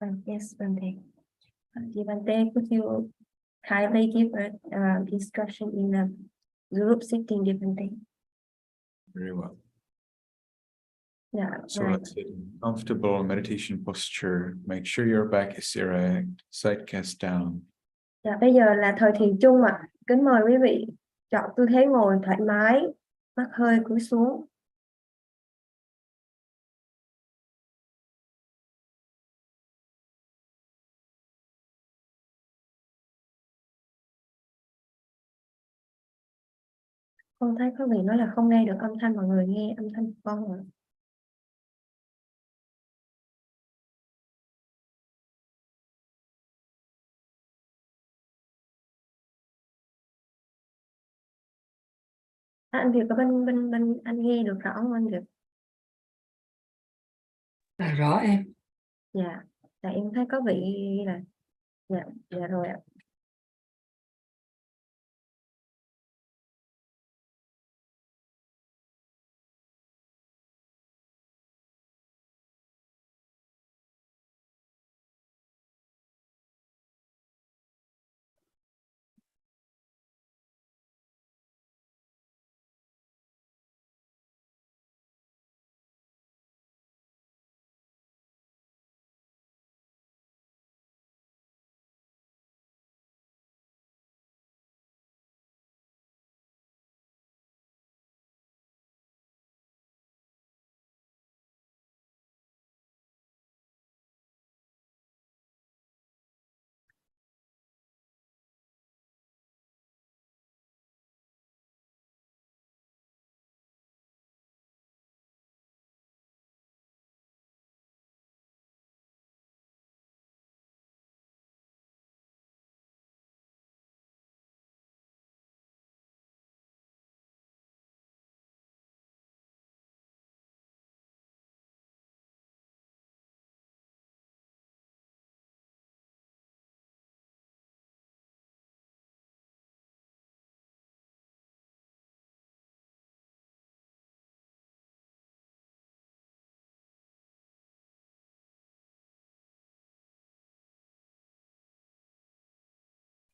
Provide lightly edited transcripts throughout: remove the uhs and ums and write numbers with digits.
Yes, Bante. Bante, could you kindly give instruction in the group sitting, Bante? Very well. Yeah, So right. let's sit in comfortable meditation posture. Make sure your back is erect, side cast down. Dạ, bây giờ là thời thiền chung ạ. Kính mời quý vị chọn tư thế ngồi thoải mái, mắt hơi cúi xuống. Con thấy có vị nói là không nghe được âm thanh, mọi người nghe âm thanh của con rồi. Anh Việt có bên anh nghe được rõ không anh Việt? Rõ em. Dạ, dạ em thấy có vị là dạ rồi ạ.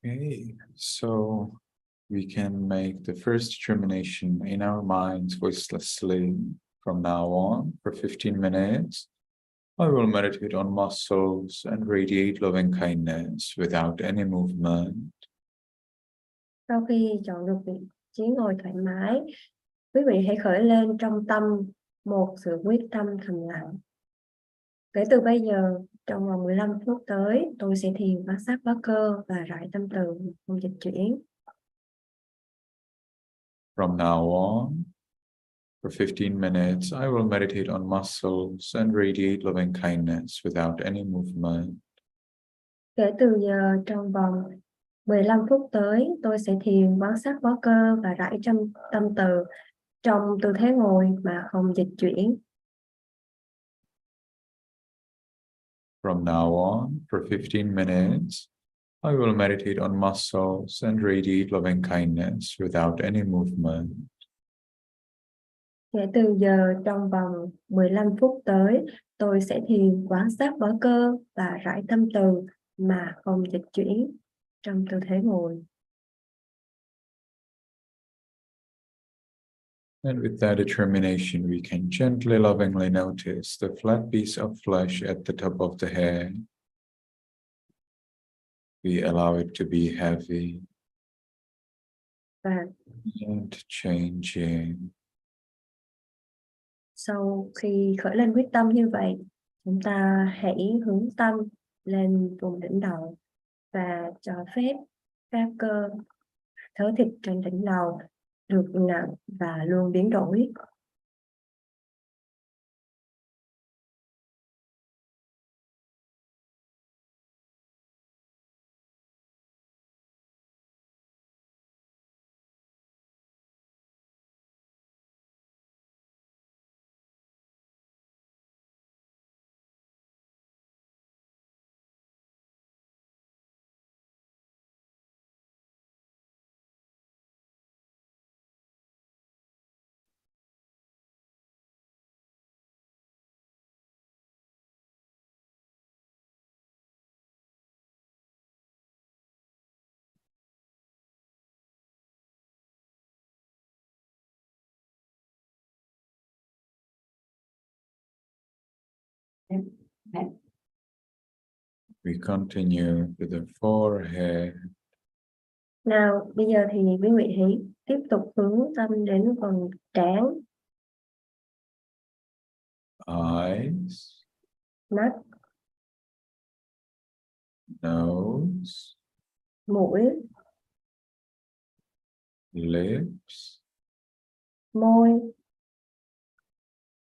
Okay, so we can make the first determination in our minds voicelessly from now on for 15 minutes. I will meditate on muscles and radiate loving kindness without any movement. Sau khi chọn được vị trí ngồi thoải mái, quý vị hãy khởi lên trong tâm một sự quyết tâm thầm lặng. Kể từ bây giờ, trong vòng 15 phút tới, tôi sẽ thiền bát sát bát cơ và rải tâm từ, không dịch chuyển. From now on, for 15 minutes, I will meditate on muscles and radiate loving kindness without any movement. Kể từ giờ, trong vòng 15 phút tới, tôi sẽ thiền bát sát bát cơ và rải tâm từ trong tư thế ngồi mà không dịch chuyển. From now on, for 15 minutes, I will meditate on muscles and radiate loving kindness without any movement. Kể từ giờ, trong vòng 15 phút tới, tôi sẽ thiền quán sát bả cơ và rải tâm từ mà không dịch chuyển trong tư thế ngồi. And with that determination, we can gently, lovingly notice the flat piece of flesh at the top of the head. We allow it to be heavy Và and changing. sau khi khởi lên quyết tâm như vậy, chúng ta hãy hướng tâm lên vùng đỉnh đầu và cho phép các cơ thớ thịt trên đỉnh đầu được nặng và luôn biến đổi. We continue to the forehead. Nào, bây giờ thì quý vị hãy tiếp tục hướng tâm đến phần trán, Eyes, mắt, nose, mũi, lips, môi,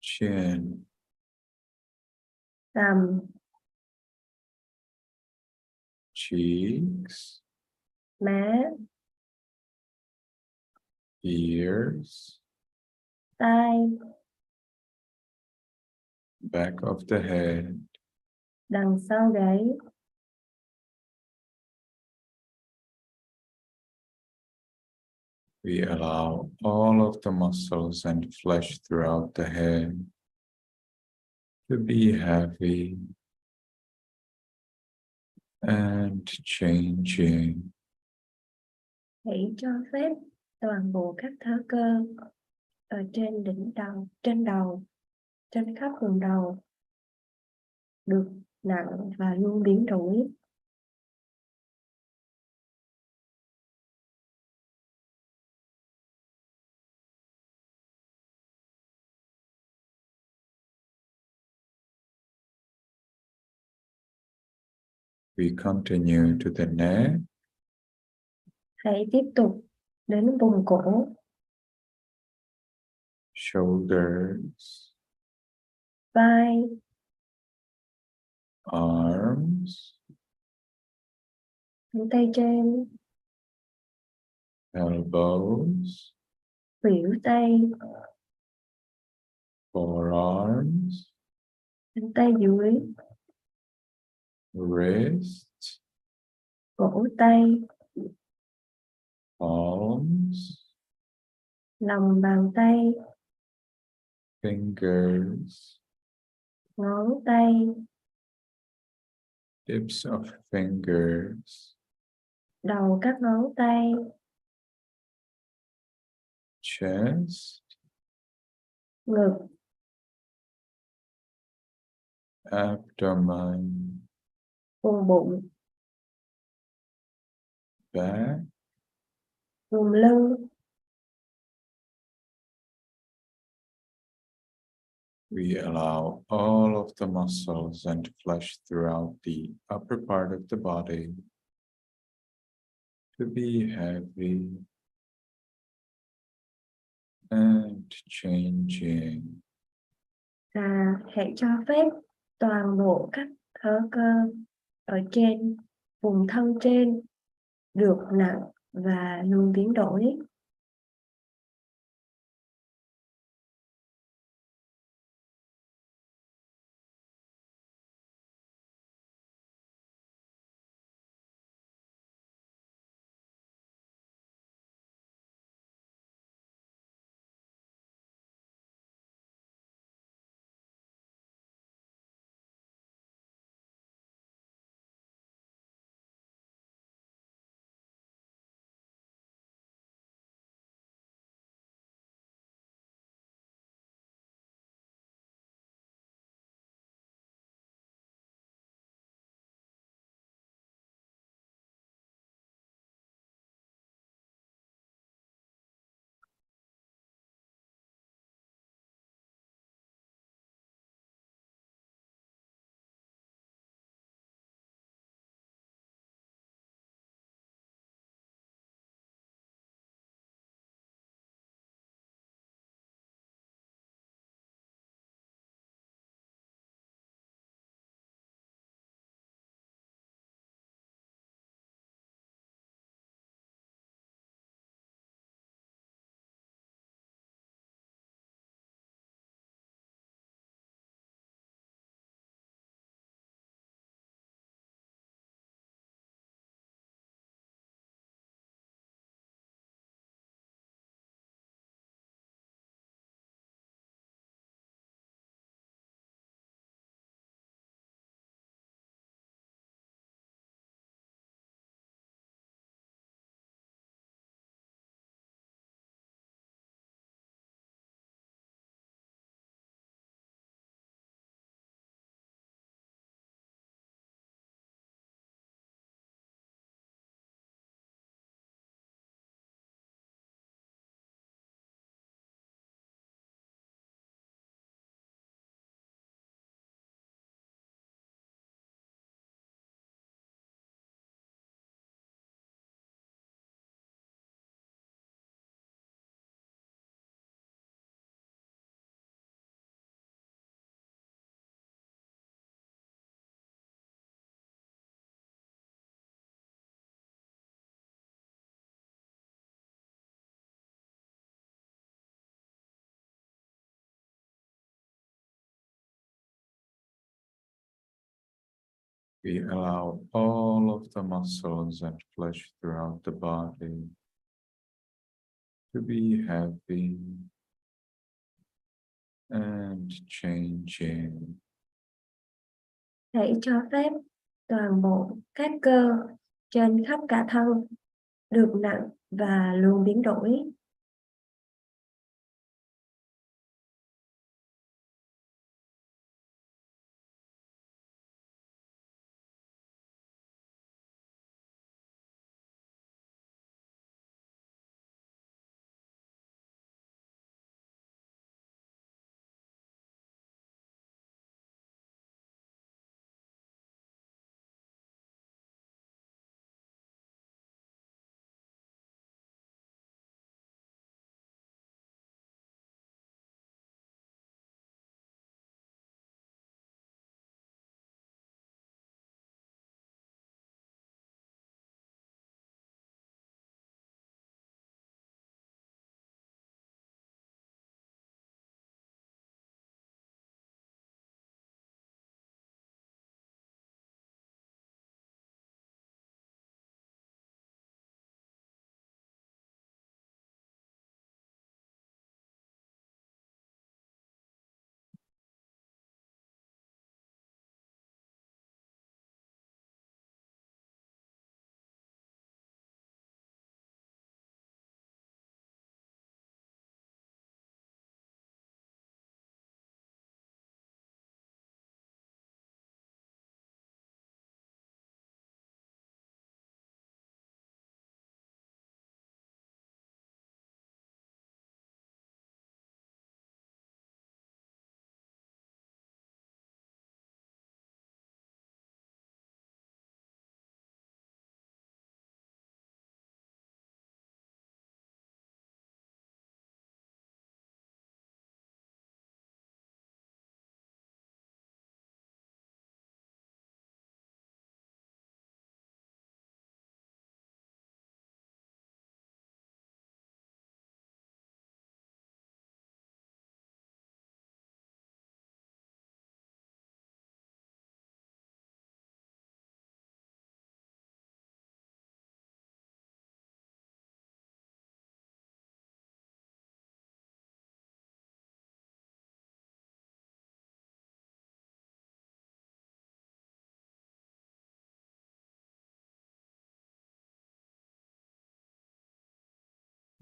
chin, cằm, cheeks, má, ears, tai, back of the head, đằng sau gáy. we allow all of the muscles and flesh throughout the head to be heavy and changing. Hãy cho phép toàn bộ các thớ cơ ở trên đỉnh đầu, trên khắp vùng đầu được nặng và luôn biến đổi. We continue to the neck, Hãy tiếp tục đến vùng cổ, shoulders, vai, arms, cánh tay trên, elbows, khuỷu tay, forearms, cánh tay dưới, wrists, cổ tay, palms, lòng bàn tay, fingers, ngón tay, tips of fingers, đầu các ngón tay, chest, ngực, abdomen, vùng bụng, back, vùng lưng. we allow all of the muscles and flesh throughout the upper part of the body to be heavy and changing. Và hãy cho phép toàn bộ các thớ cơ ở trên vùng thân trên được nặng và luôn biến đổi. We allow all of the muscles and flesh throughout the body to be happy and changing. Hãy cho phép toàn bộ các cơ trên khắp cả thân được nặng và luôn biến đổi.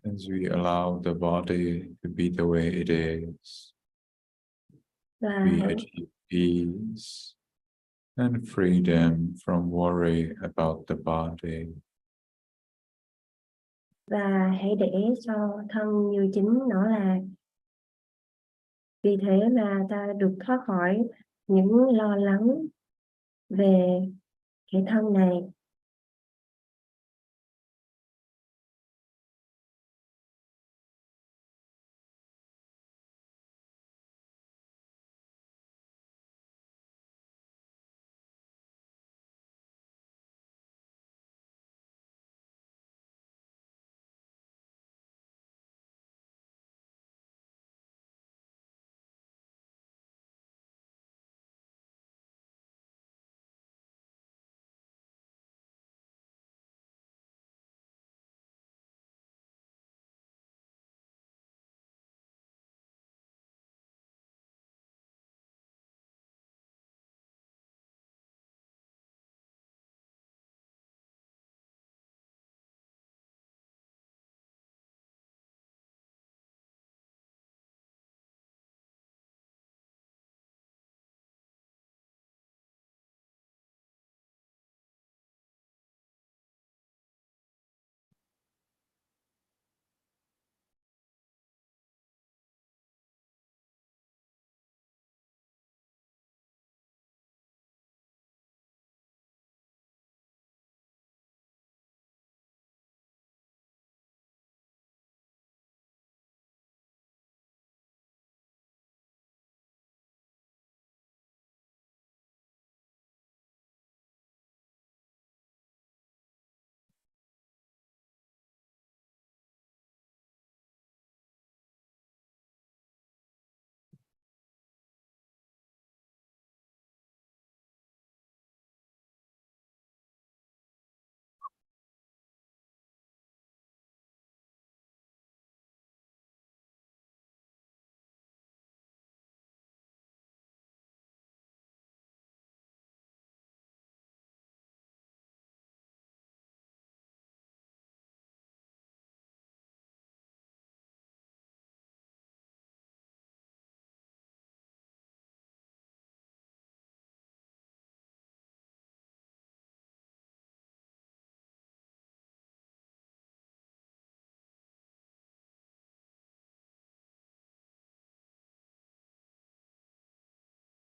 As we allow the body to be the way it is, Và we hãy, achieve peace and freedom from worry about the body. và hãy để cho thân như chính nó là. Vì thế mà ta được thoát khỏi những lo lắng về cái thân này.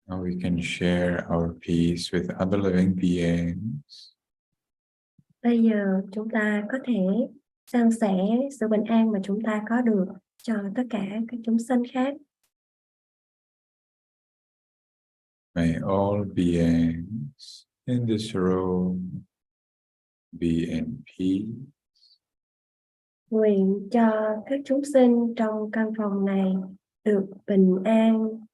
Now we can share our peace with other living beings. Bây giờ chúng ta có thể san sẻ sự bình an mà chúng ta có được cho tất cả các chúng sinh khác. May all beings in this room be in peace. Nguyện cho các chúng sinh trong căn phòng này được bình an.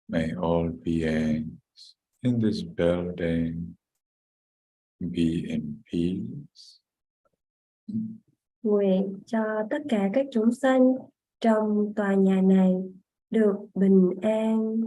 May all beings in this building be in peace. Nguyện cho tất cả các chúng sinh trong tòa nhà này được bình an.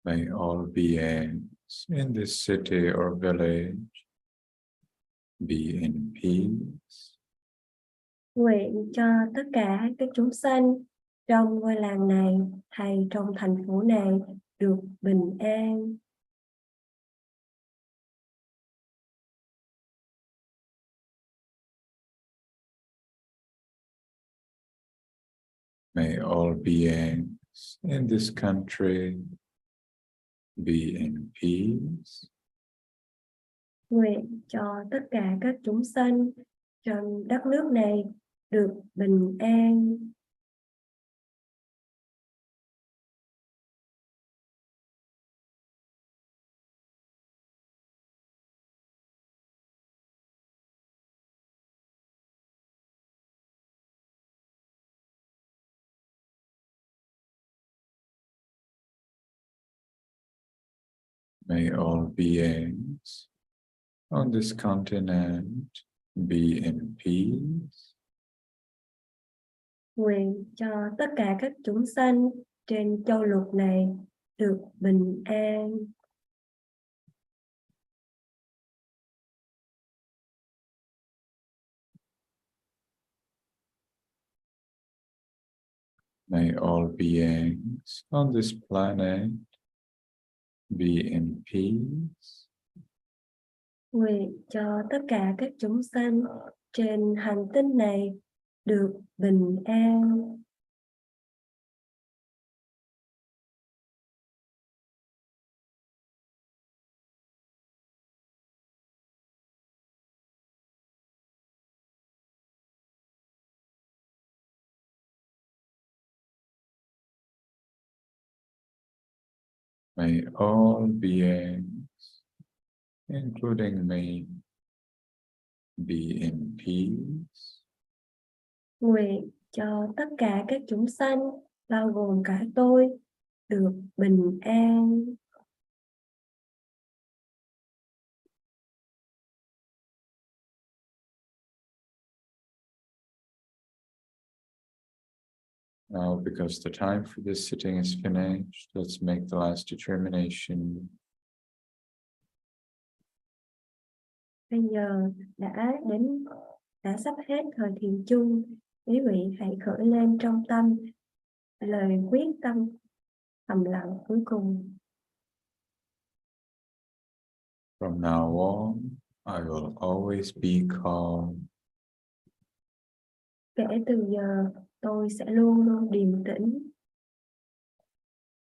May all beings in this city or village be in peace. Nguyện cho tất cả các chúng sinh trong ngôi làng này hay trong thành phố này được bình an. May all beings in this country be in peace. Nguyện cho tất cả các chúng sinh trong đất nước này được bình an. May all beings on this continent be in peace. Nguyện cho tất cả các chúng sinh trên châu lục này được bình an. May all beings on this planet be in peace. Nguyện cho tất cả các chúng sinh trên hành tinh này được bình an. May all beings, including me, be in peace. Nguyện cho tất cả các chúng sinh, bao gồm cả tôi, được bình an. Now, because the time for this sitting is finished, let's make the last determination. Bây giờ đã sắp hết thời thiền chung. Quý vị hãy khởi lên trong tâm lời quyết tâm thầm lặng cuối cùng. From now on, I will always be calm. Kể từ giờ, tôi sẽ luôn luôn điềm tĩnh.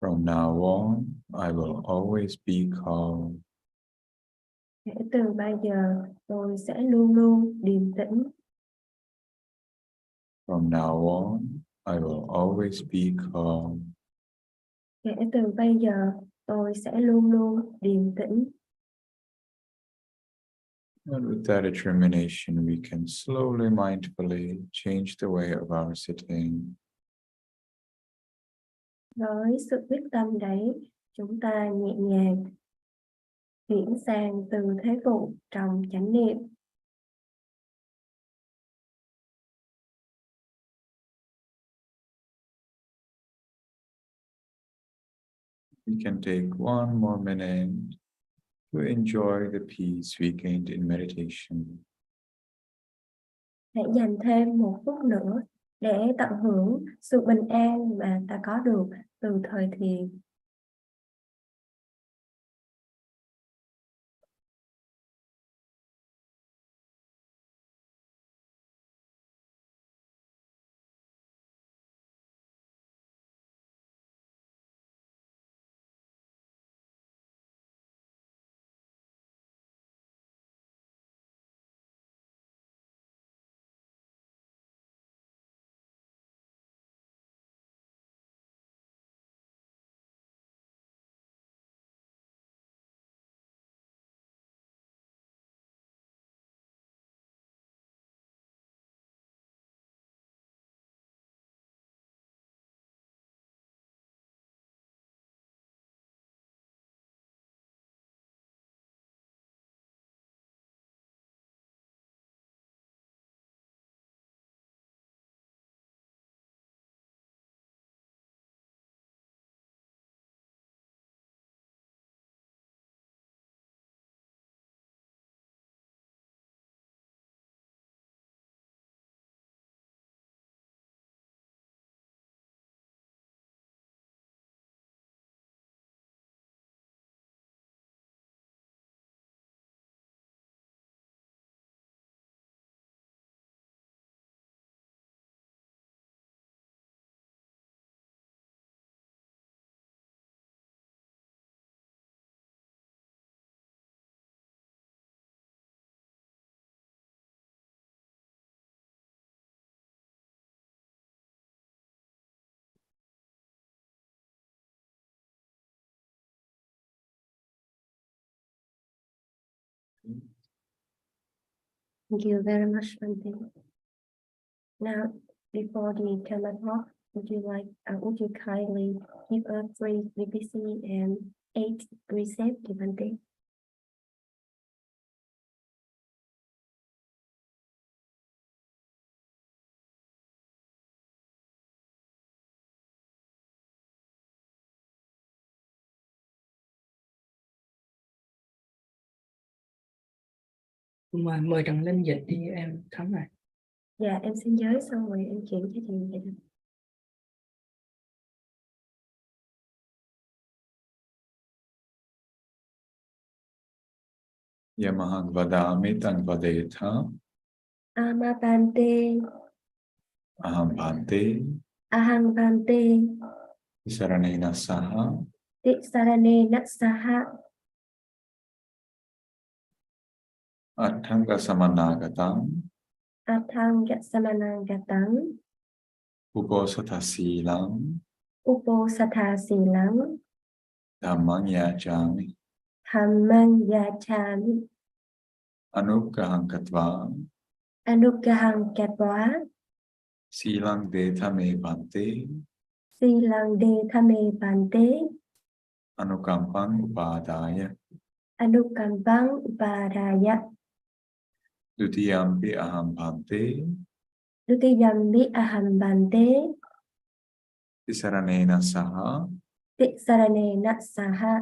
From now on, I will always be calm. Kể từ bây giờ, tôi sẽ luôn luôn điềm tĩnh. From now on, I will always be calm. Kể từ bây giờ, tôi sẽ luôn luôn điềm tĩnh. And with that determination, we can slowly, mindfully change the way of our sitting. Với sự quyết tâm đấy, chúng ta nhẹ nhàng chuyển sang từ thế vụ trong chánh niệm. We can take one more minute to enjoy the peace we gained in meditation. Hãy dành thêm một phút nữa để tận hưởng sự bình an mà ta có được từ thời thiền. Thank you very much, Bante. Now, before the Dhamma talk, would you kindly give a free VPC and 8 precepts to Bante? Mời Trần Linh dịch đi, em thấm rồi. Dạ, em xin giới xong rồi em chuyển cho chị dịch. Yamahang vadami tang vadetha. Ama Bante, Aham bhante. Ahang Bante, Saranena saha. Saranena saha. Atthanga samanagatam. Athanga samanagatam. Uposatha silang. Uposatha silang. Dhammang yajami. Dhammang yajami. Anuggahang katva. Anuggahang katva. Silang dethame bhante. Silang dethame bhante. Anukampang upadaya. Anukampang upadaya. Dutiyampi aham bhante. Dutiyampi aham bhante. Tisaranena saha. Tisaranena saha.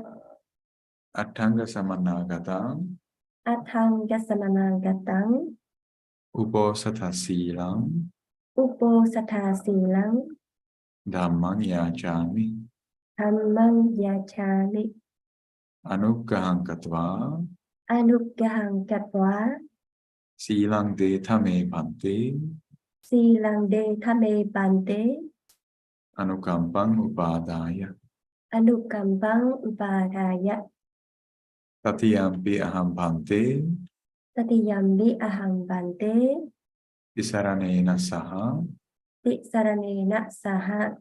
Atthanga samanagatam. Athang Gasamanang Gatang Uposatha Silang Uposatha Silang Dhammang Yachami Dhammang Yachami Anuggahang Katva Anuggahang Katva Silang De Thame Bhante Silang De Thame Bante Anukampang Upadaya Anukampang Upadaya Tatiyampi Aham Bhante Tatiyambi Aham Bante Visaranena Saha Tisaranena Saha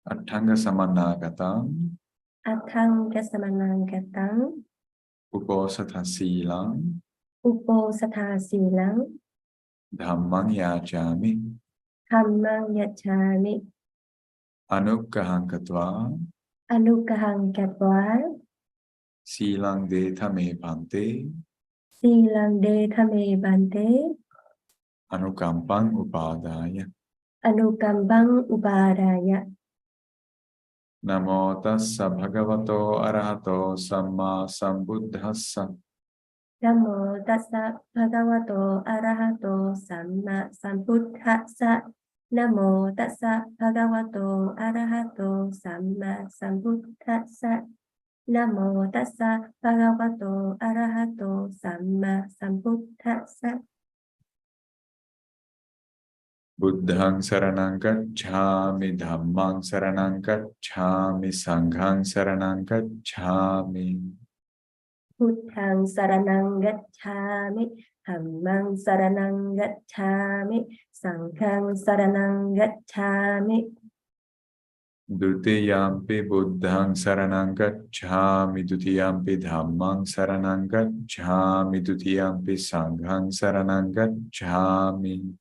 Attanga Samanagatam Athang Gasamanang Gatang Uposatha Silang Uposatha Silang Dhammang Yachami Dhammang Yachami Anuggahang Katva Anuggahang Katva Silang De Thame Bhante Silang De Thame Bante Anukampang Upadaya Anukampang Upadaya Namo Tassa Bhagavato Arahato Sammāsambuddhassa Namo Tassa Bhagavato Arahato Sammāsambuddhassa Namo Tassa Bhagavato Arahato Sammāsambuddhassa Namo Tassa Bhagavato Arahato Sammāsambuddhassa Buddhang Saranang Gacchami Dhammang Saranang Gacchami Sanghang Saranang Gacchami Buddhang Saranang Gacchami Dhammang Saranang Gacchami Sanghang Saranang Gacchami Dutiyampi Buddhang Saranang Gacchami Dutiyampi Dhammang Saranang Gacchami Dutiyampi Sanghang Saranang Gacchami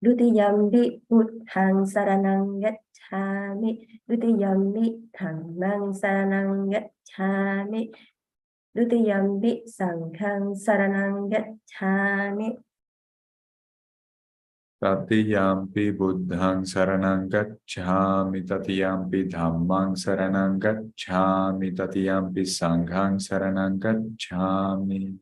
Dutiyampi Buddhang Saranang Gacchami Dutiyampi Dhammang Saranang Gacchami Dutiyampi Sanghang Saranang Gacchami Tatiyampi Buddhang Saranang Gacchami Tatiyampi Dhammang Saranang Gacchami Tatiyampi Sanghang Saranang Gacchami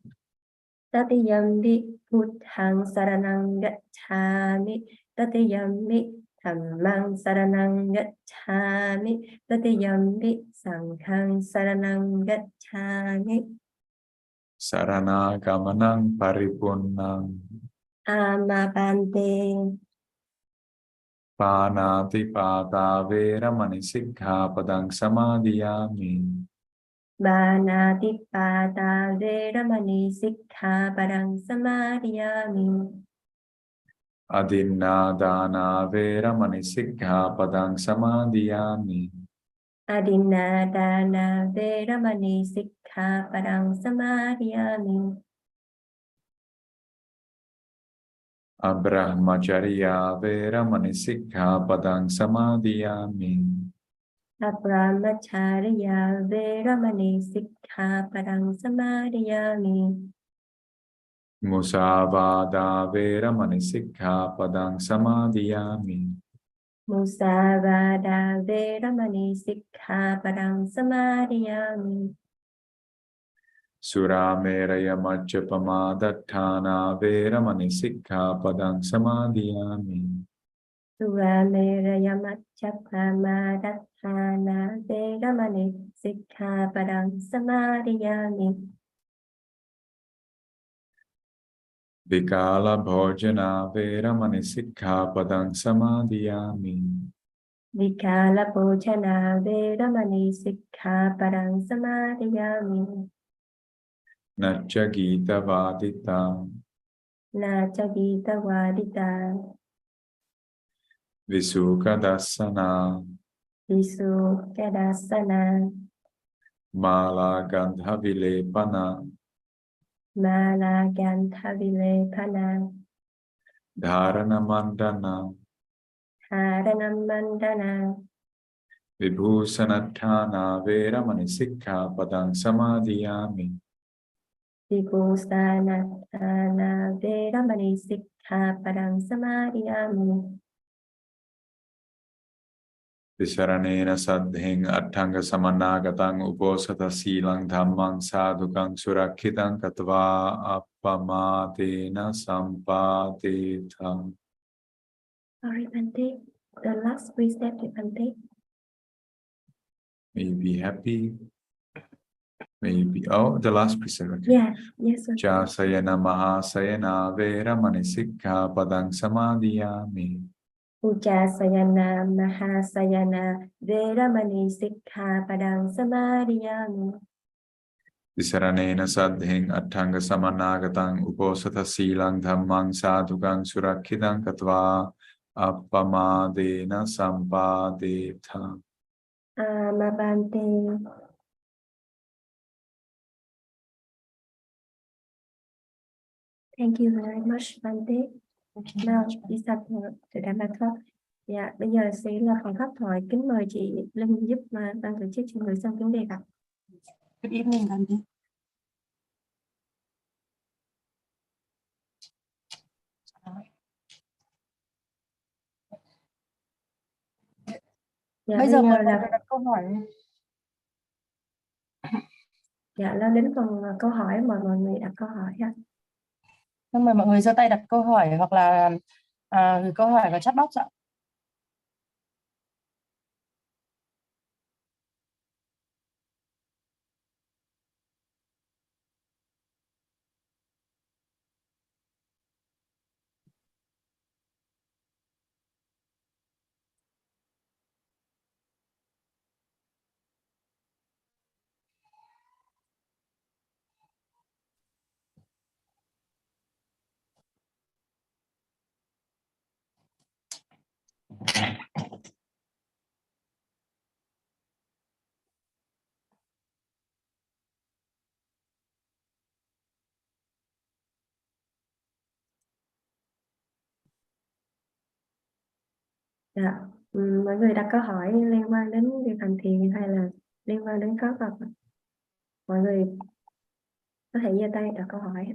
Tatiyampi Buddhang Saranang Gacchami Tatiyampi Dhammang Saranang Gacchami Tatiyampi Sanghang Saranang Gacchami Sarana Gamanang Paripurnang Amapante Panati Pata Veramani Sikkhapadang Samadhiyami Bānāti Pātā Veramani Sikkhapadang Samadhiyami Adinnādāna Veramani Sikkhapadang Samadhiyami Adinnādāna Veramani Sikkhapadang Samadhiyami Abrahmacharya Veramani Sikkhapadang Samadhiyami Abrahmacharya Veramani Sikkhapadang Samadhiyami Musavada Veramani Sikkhapadang Samadhiyami Musavada Veramani Sikkhapadang Samadhiyami Surameraya Majjapama Dattana Veramani Sikkhapadang Samadhiyami Surameraya Majjapama Dattana Veramani Sikkhapadang Samadhiyami Vikala Bhojana Veramani Sikkhapadang Samadhiyami Vikala Bhojana Veramani Sikkhapadang Samadhiyami Nacha Gita Vadita Nacha Gita Vadita Visuka Dassana Visu Kadasana Mala Gandha Vilepana Mala Gantha Vilepana Dharana Mandana Haranam Mandana Vibhusanathana Veramani Sikkhapadang Samadhiyami Vibhusanathana Veramani Sikkhapadang Samadhiyami Visaranena sadheng attanga samanagatang uposata silang dhammang sadhukang surakhitang katva appamadena sampadethang. Sorry, Bante. The last precept, Bante. May you be happy. May you be, oh, the last precept. Okay. Yeah, yes, sir. Chasayana mahasayana vera manisikha padang samadhiyami. Ujasayana Mahasayana Veramani Sikha Padang Samadhiyami. Visaranena sadheng attanga samanagatang uposata silang dhammang sadhukang surakhitang katva appamadena sampadethang. Bante. Thank you very much, Bante. Now, is that the Dhamma. Dạ, bây giờ sẽ là phần pháp thoại. Kính mời chị Linh giúp ban tổ chức cho người xem vấn đề ạ. Good evening, Bante. Dạ, Bây giờ là mọi người đặt câu hỏi. dạ, nó đến phần câu hỏi mà mọi người đặt câu hỏi ạ. Xin mời mọi người giơ tay đặt câu hỏi hoặc là gửi câu hỏi vào chat box ạ. Dạ, mọi người đặt câu hỏi liên quan đến việc hành thiền hay là liên quan đến pháp Phật. Mọi người có thể giơ tay đặt câu hỏi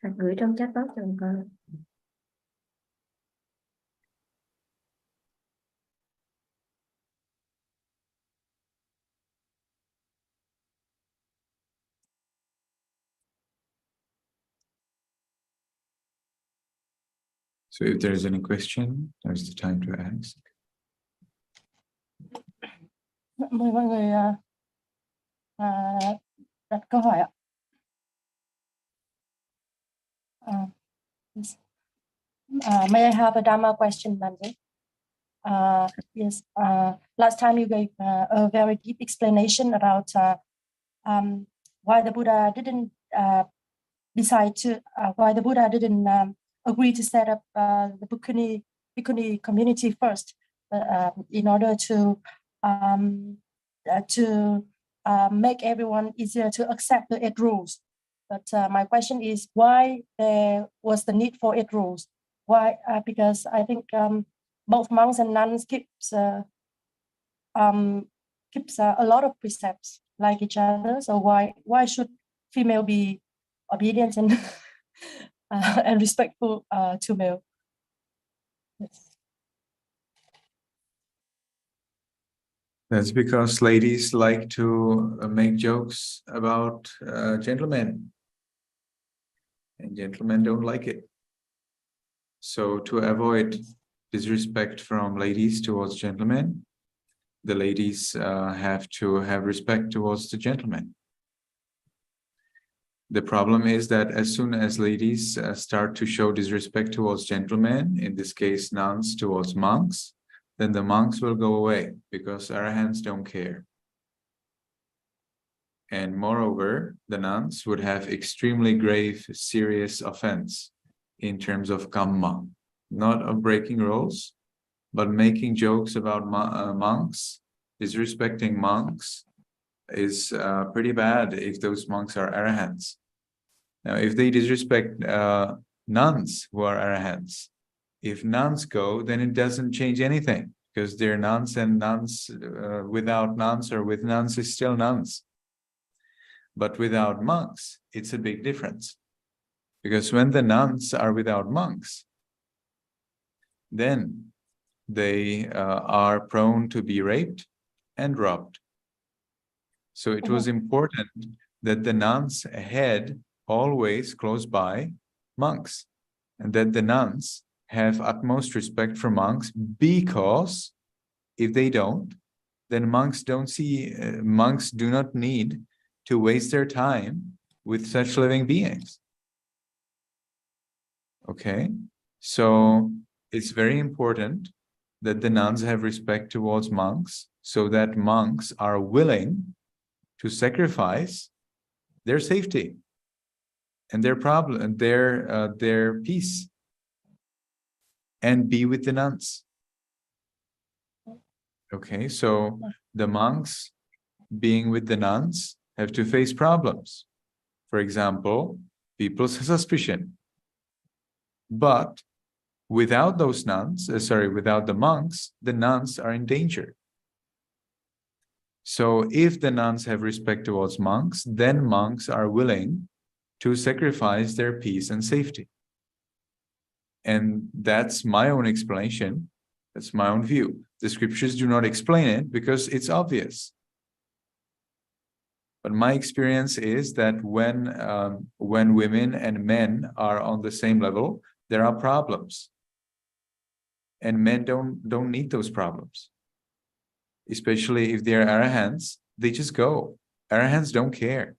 hoặc gửi trong chat box cho con. So if there is any question, there's the time to ask. Mời mọi người đặt câu hỏi ạ. May I have a Dhamma question, Bante? Yes. Last time you gave a very deep explanation about why the Buddha didn't decide to, why the Buddha didn't agree to set up the Bhikkhuni community first, in order to make everyone easier to accept the 8 rules. But my question is, why there was the need for 8 rules? Why? Because I think both monks and nuns keeps a lot of precepts like each other. So why should female be obedient and and respectful to male? Yes. That's because ladies like to make jokes about gentlemen, and gentlemen don't like it. So to avoid disrespect from ladies towards gentlemen, the ladies have to have respect towards the gentlemen. The problem is that as soon as ladies start to show disrespect towards gentlemen, in this case nuns towards monks, then the monks will go away because Arahants don't care. And moreover, the nuns would have extremely grave, serious offense in terms of kamma, not of breaking rules, but making jokes about monks, disrespecting monks is pretty bad if those monks are Arahants. Now, if they disrespect nuns who are Arahants, if nuns go, then it doesn't change anything because they're nuns, and nuns without nuns or with nuns is still nuns. But without monks, it's a big difference. Because when the nuns are without monks, then they are prone to be raped and robbed. So it was important that the nuns had always close by monks, and that the nuns have utmost respect for monks, because if they don't, then monks do not need to waste their time with such living beings. Okay, so it's very important that the nuns have respect towards monks, so that monks are willing to sacrifice their safety and their peace, and be with the nuns. Okay, so the monks being with the nuns have to face problems. For example, people's suspicion. But without those nuns, without the monks, the nuns are in danger. So if the nuns have respect towards monks, then monks are willing to sacrifice their peace and safety. And that's my own explanation. That's my own view. The scriptures do not explain it because it's obvious. But my experience is that when women and men are on the same level, there are problems. And men don't need those problems. Especially if they're arahants, they just go. Arahants don't care.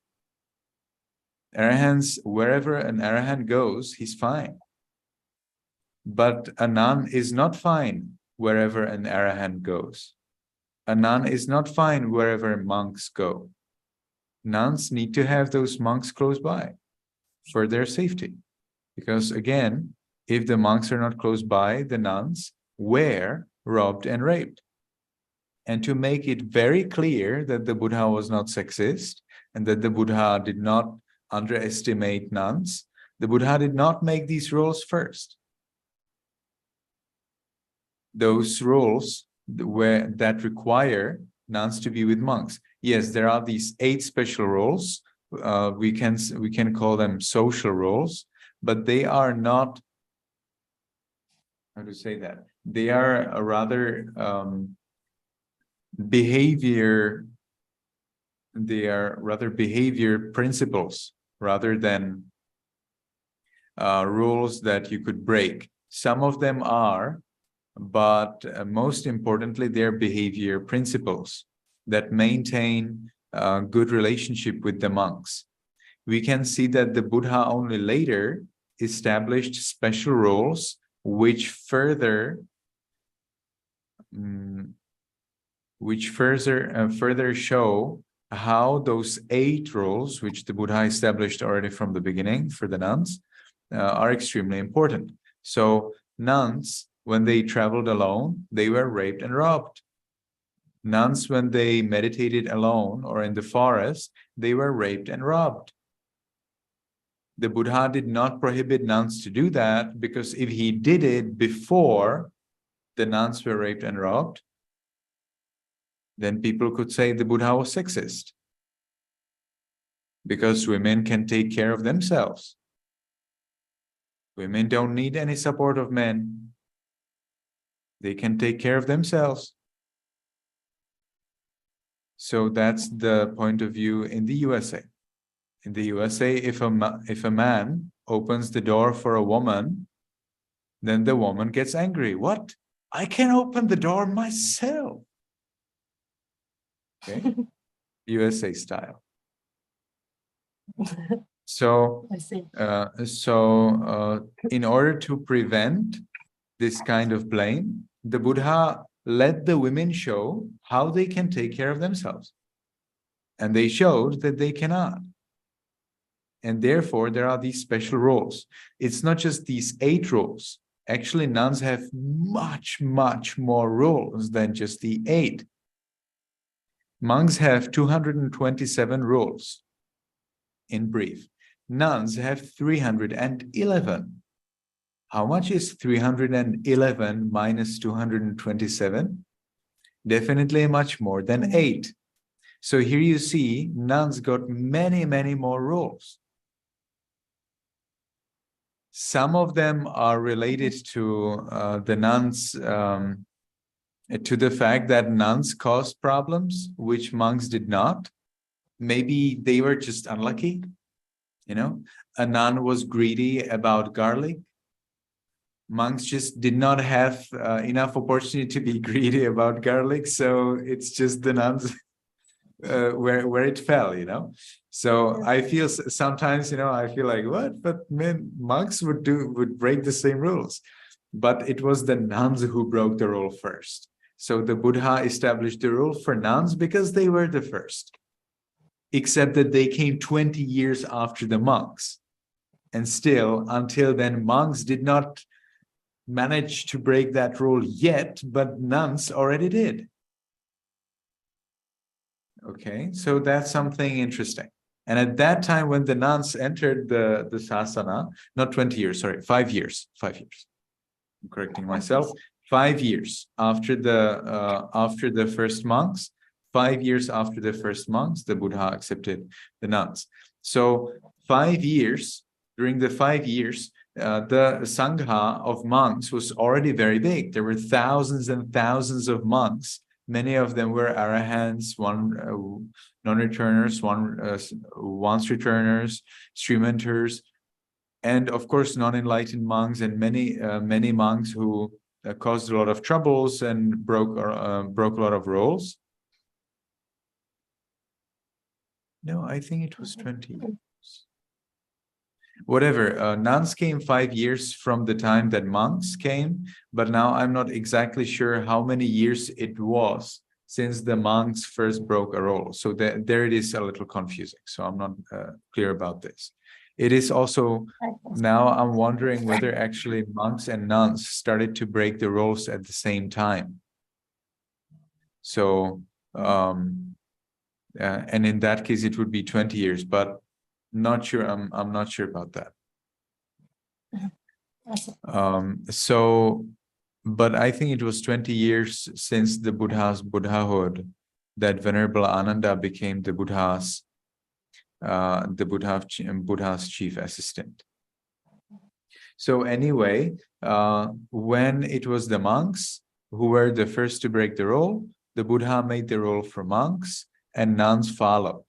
Arahants, wherever an arahant goes, he's fine. But a nun is not fine wherever an arahant goes. A nun is not fine wherever monks go. Nuns need to have those monks close by for their safety. Because again, if the monks are not close by, the nuns were robbed and raped. And to make it very clear that the Buddha was not sexist and that the Buddha did not underestimate nuns, the Buddha did not make these rules first. Those rules that require nuns to be with monks. Yes, there are these 8 special rules. We can call them social rules, but they are not, how to say that? They are rather behavior principles rather than rules that you could break. Some of them are, but most importantly, they're behavior principles that maintain a good relationship with the monks. We can see that the Buddha only later established special rules which further show how those 8 rules, which the Buddha established already from the beginning for the nuns, are extremely important. So nuns, when they traveled alone, they were raped and robbed. Nuns, when they meditated alone or in the forest, they were raped and robbed. The Buddha did not prohibit nuns to do that, because if he did it before the nuns were raped and robbed, then people could say the Buddha was sexist. Because women can take care of themselves. Women don't need any support of men. They can take care of themselves. So that's the point of view in the USA. In the USA, if a man opens the door for a woman, then the woman gets angry. What? I can open the door myself. Okay, USA style. So, I see. In order to prevent this kind of blame, the Buddha let the women show how they can take care of themselves. And they showed that they cannot. And therefore, there are these special rules. It's not just these 8 rules. Actually, nuns have much, much more rules than just the 8. Monks have 227 rules, in brief. Nuns have 311. How much is 311 minus 227? Definitely much more than 8. So here you see, nuns got many, many more rules. Some of them are related to the nuns' to the fact that nuns caused problems, which monks did not. Maybe they were just unlucky. You know, a nun was greedy about garlic. Monks just did not have enough opportunity to be greedy about garlic, so it's just the nuns where it fell, you know. So I feel sometimes, you know, I feel like, what? But man, monks would break the same rules. But it was the nuns who broke the rule first. So the Buddha established the rule for nuns because they were the first. Except that they came 20 years after the monks. And still, until then, monks did not manage to break that rule yet, but nuns already did. Okay, so that's something interesting. And at that time, when the nuns entered the sasana, not 20 years, sorry, 5 years. I'm correcting myself. 5 years after the first monks, 5 years after the first monks, the Buddha accepted the nuns. So 5 years, during the 5 years, the Sangha of monks was already very big. There were thousands and thousands of monks. Many of them were arahants, non-returners, once returners, Srimenters, and of course non-enlightened monks, and many monks who caused a lot of troubles and broke a lot of rules. No, I think it was 20 years. Whatever, nuns came 5 years from the time that monks came, but now I'm not exactly sure how many years it was since the monks first broke a rule. So there it is a little confusing. So I'm not clear about this. It is also, now I'm wondering whether actually monks and nuns started to break the rules at the same time. So, and in that case, it would be 20 years, but not sure. I'm not sure about that. But I think it was 20 years since the Buddha's Buddhahood that Venerable Ananda became the Buddha's chief assistant. So anyway, when it was the monks who were the first to break the rule, the Buddha made the rule for monks, and nuns followed.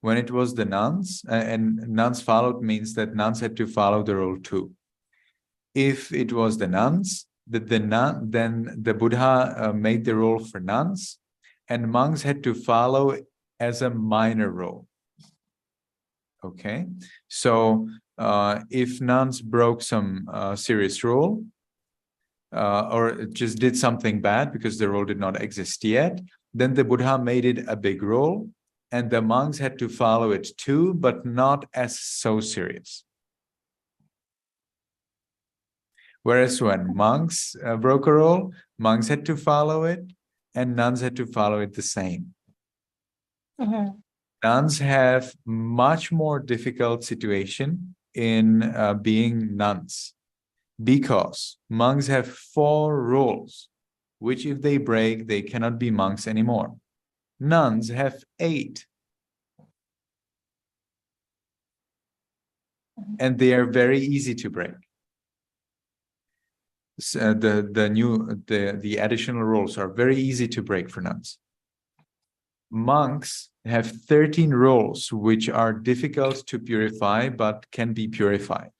When it was the nuns, and nuns followed means that nuns had to follow the rule too. If it was the nuns, then the Buddha made the rule for nuns, and monks had to follow as a minor rule. Okay, so if nuns broke some serious rule, or just did something bad because the rule did not exist yet, then the Buddha made it a big rule, and the monks had to follow it too, but not as so serious. Whereas when monks broke a rule, monks had to follow it, and nuns had to follow it the same. Nuns have much more difficult situation in being nuns, because monks have 4 rules, which if they break, they cannot be monks anymore. Nuns have 8. And they are very easy to break. So the additional rules are very easy to break for nuns. Monks have 13 rules which are difficult to purify but can be purified.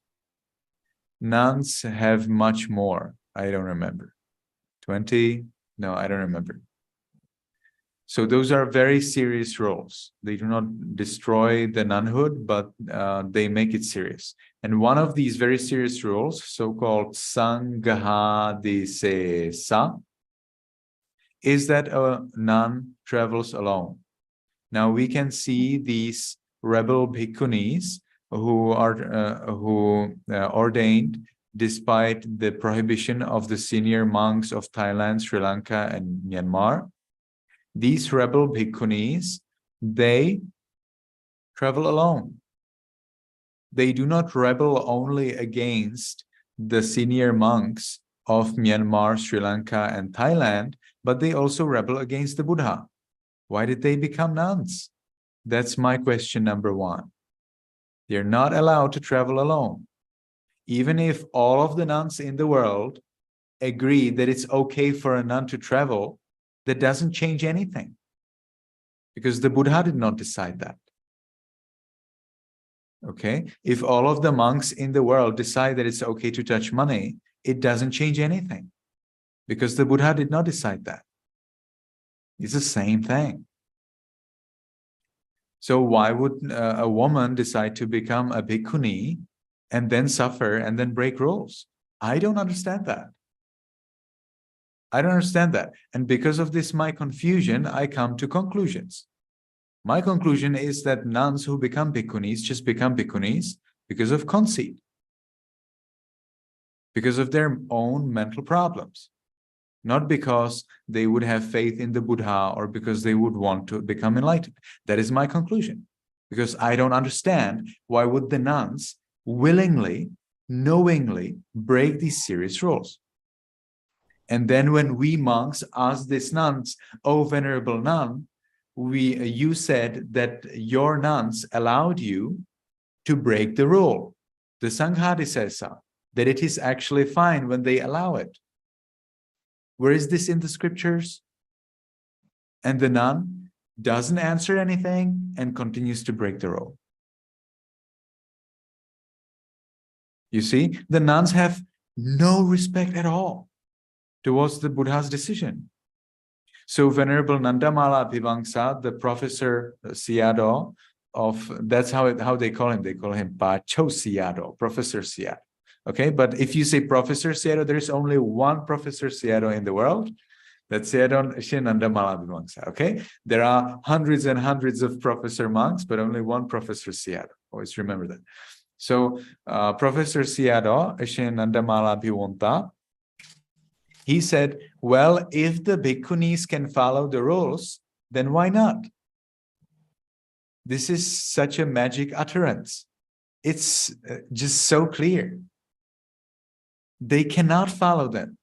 Nuns have much more. I don't remember. 20? No, I don't remember. So those are very serious rules. They do not destroy the nunhood, but they make it serious. And one of these very serious rules, so-called Sanghadisesa, is that a nun travels alone. Now we can see these rebel bhikkhunis who are ordained despite the prohibition of the senior monks of Thailand, Sri Lanka, and Myanmar. These rebel bhikkhunis, they travel alone. They do not rebel only against the senior monks of Myanmar, Sri Lanka, and Thailand, but they also rebel against the Buddha. Why did they become nuns? That's my question number 1. They're not allowed to travel alone. Even if all of the nuns in the world agree that it's okay for a nun to travel, that doesn't change anything. Because the Buddha did not decide that. Okay? If all of the monks in the world decide that it's okay to touch money, it doesn't change anything. Because the Buddha did not decide that. It's the same thing. So why would a woman decide to become a bhikkhuni and then suffer and then break rules? I don't understand that. I don't understand that. And because of this, my confusion, I come to conclusions. My conclusion is that nuns who become bhikkhunis just become bhikkhunis because of conceit, because of their own mental problems, not because they would have faith in the Buddha or because they would want to become enlightened. That is my conclusion, because I don't understand why would the nuns willingly, knowingly break these serious rules. And then when we monks ask these nuns, "Oh, venerable nun, you said that your nuns allowed you to break the rule. The Sangha says so, that it is actually fine when they allow it. Where is this in the scriptures?" And the nun doesn't answer anything and continues to break the rule. You see, the nuns have no respect at all towards the Buddha's decision. So Venerable Nandamala Bhivangsa, the Professor Sayadaw of, that's how they call him. They call him Pacho Sayadaw, Professor Sayadaw. Okay, but if you say Professor Sayadaw, there is only one Professor Sayadaw in the world. That's Sayadaw Ashin Nandamala Bhivangsa. Okay, there are hundreds and hundreds of Professor monks, but only one Professor Sayadaw. Always remember that. So Professor Sayadaw Ashin Nandamala Bhivangsa, he said, well, if the bhikkhunis can follow the rules, then why not? This is such a magic utterance. It's just so clear. They cannot follow them.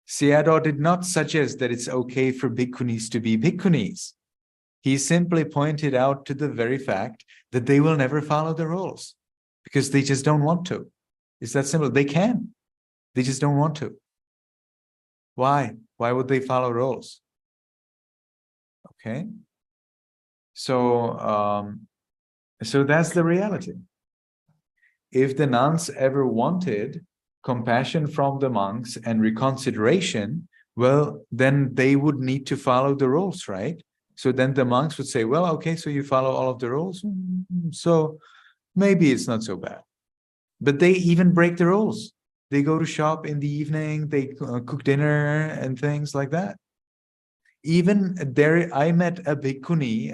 Sayadaw did not suggest that it's okay for bhikkhunis to be bhikkhunis. He simply pointed out to the very fact that they will never follow the rules because they just don't want to. It's that simple. They can. They just don't want to. Why? Why would they follow rules? Okay. So, so that's the reality. If the nuns ever wanted compassion from the monks and reconsideration, well, then they would need to follow the rules, right? So then the monks would say, well, okay, so you follow all of the rules, so maybe it's not so bad. But they even break the rules. They go to shop in the evening, they cook dinner and things like that. Even there, I met a bhikkhuni,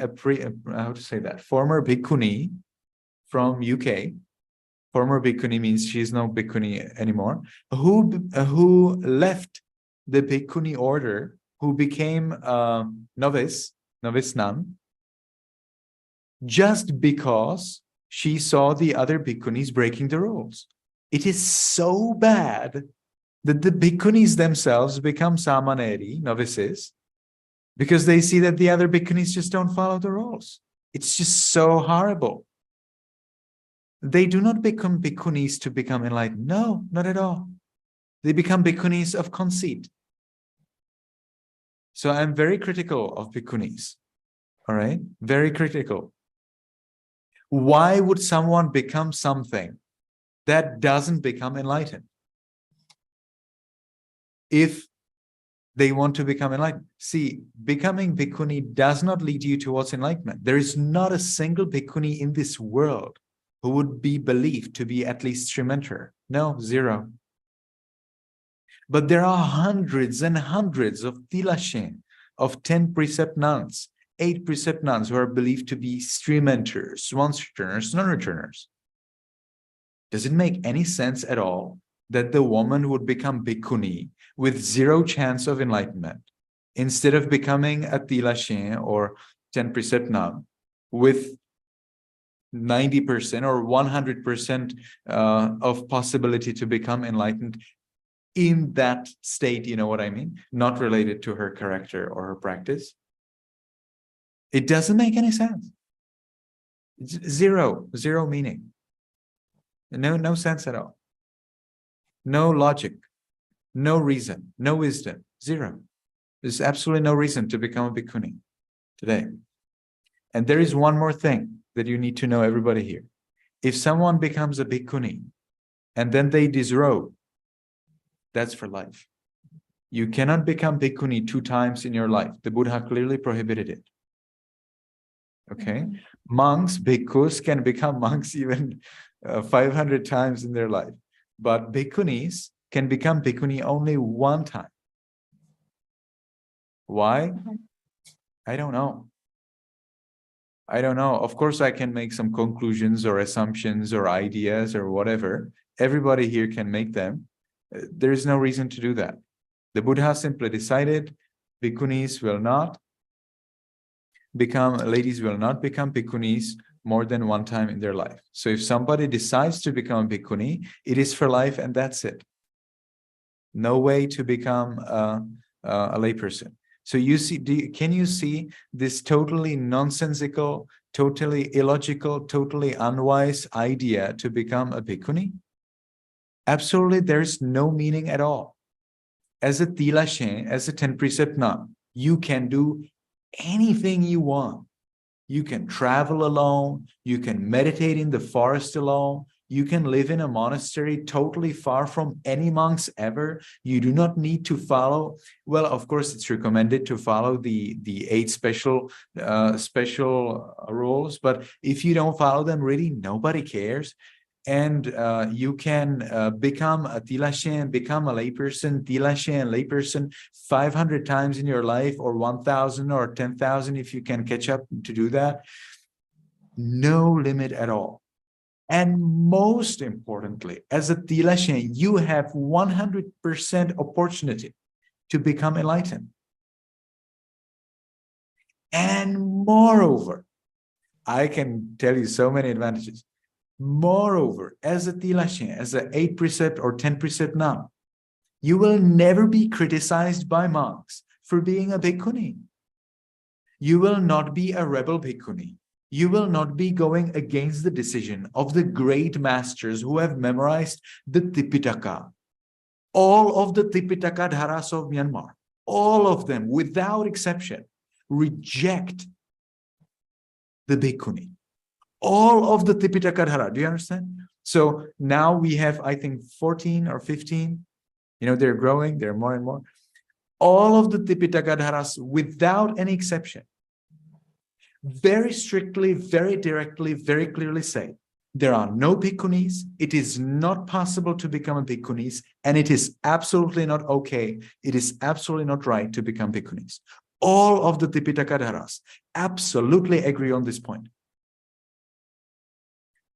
how to say that, former bhikkhuni from UK. Former bhikkhuni means she's no bhikkhuni anymore, who left the bhikkhuni order, who became a novice nun, just because she saw the other bhikkhunis breaking the rules. It is so bad that the bhikkhunis themselves become samaneri, novices, because they see that the other bhikkhunis just don't follow the rules. It's just so horrible. They do not become bhikkhunis to become enlightened. No, not at all. They become bhikkhunis of conceit. So I'm very critical of bhikkhunis. All right? Very critical. Why would someone become something that doesn't become enlightened? If they want to become enlightened. See, becoming bhikkhuni does not lead you towards enlightenment. There is not a single bhikkhuni in this world who would be believed to be at least Srimanta. No, zero. But there are hundreds and hundreds of Tilashin, of 10 precept nuns, 8 precept nuns who are believed to be Srimanters, once-returners, non-returners. Does it make any sense at all that the woman would become bhikkhuni with zero chance of enlightenment instead of becoming a Tilashin or 10 precept nun with 90% or 100% of possibility to become enlightened in that state, you know what I mean? Not related to her character or her practice. It doesn't make any sense. It's zero meaning. No sense at all. No logic. No reason, no wisdom, zero. There's absolutely no reason to become a bhikkhuni today. And there is one more thing that you need to know, everybody here. If someone becomes a bhikkhuni and then they disrobe, that's for life. You cannot become bhikkhuni 2 times in your life. The Buddha clearly prohibited it. Okay? Monks, bhikkhus can become monks even 500 times in their life. But bhikkhunis can become bhikkhuni only 1 time. Why? I don't know. I don't know. Of course, I can make some conclusions or assumptions or ideas or whatever. Everybody here can make them. There is no reason to do that. The Buddha simply decided bhikkhunis will not become, ladies will not become bhikkhunis more than 1 time in their life. So if somebody decides to become a bhikkhuni, it is for life and that's it. No way to become a layperson. So you see, can you see this totally nonsensical, totally illogical, totally unwise idea to become a bhikkhuni? Absolutely, there's no meaning at all. As a tilashen, as a 10 precept nun, you can do anything you want. You can travel alone, you can meditate in the forest alone, you can live in a monastery totally far from any monks ever. You do not need to follow, well, of course, it's recommended to follow the 8 special rules, but if you don't follow them, really, nobody cares. And you can become a tilashen, become a layperson, tilashen, layperson 500 times in your life, or 1,000 or 10,000 if you can catch up to do that. No limit at all. And most importantly, as a tilashen, you have 100% opportunity to become enlightened. And moreover, I can tell you so many advantages. Moreover, as a tilashen, as an 8 precept or 10 precept nun, you will never be criticized by monks for being a bhikkhuni. You will not be a rebel bhikkhuni. You will not be going against the decision of the great masters who have memorized the Tipitaka. All of the Tipitaka dharas of Myanmar, all of them, without exception, reject the bhikkhuni. All of the Tipitaka dhara, do you understand? So now we have, I think, 14 or 15. You know, they're growing, they're more and more. All of the Tipitaka dharas, without any exception, very strictly, very directly, very clearly say, there are no bhikkhunis, it is not possible to become a bhikkhunis, and it is absolutely not okay, it is absolutely not right to become bhikkhunis. All of the Tipitaka dharas absolutely agree on this point.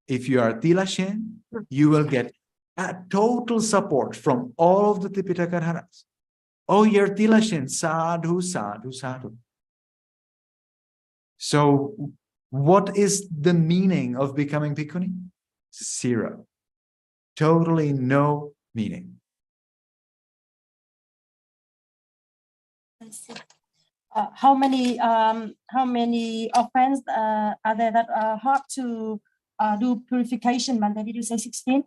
If you are tilashen, you will get a total support from all of the Tipitaka dharas. Oh, you're tilashen, sadhu, sadhu, sadhu. So what is the meaning of becoming bhikkhuni? 0. Totally no meaning. I see. How many offense are there that are hard to do purification? Man, did you say 16?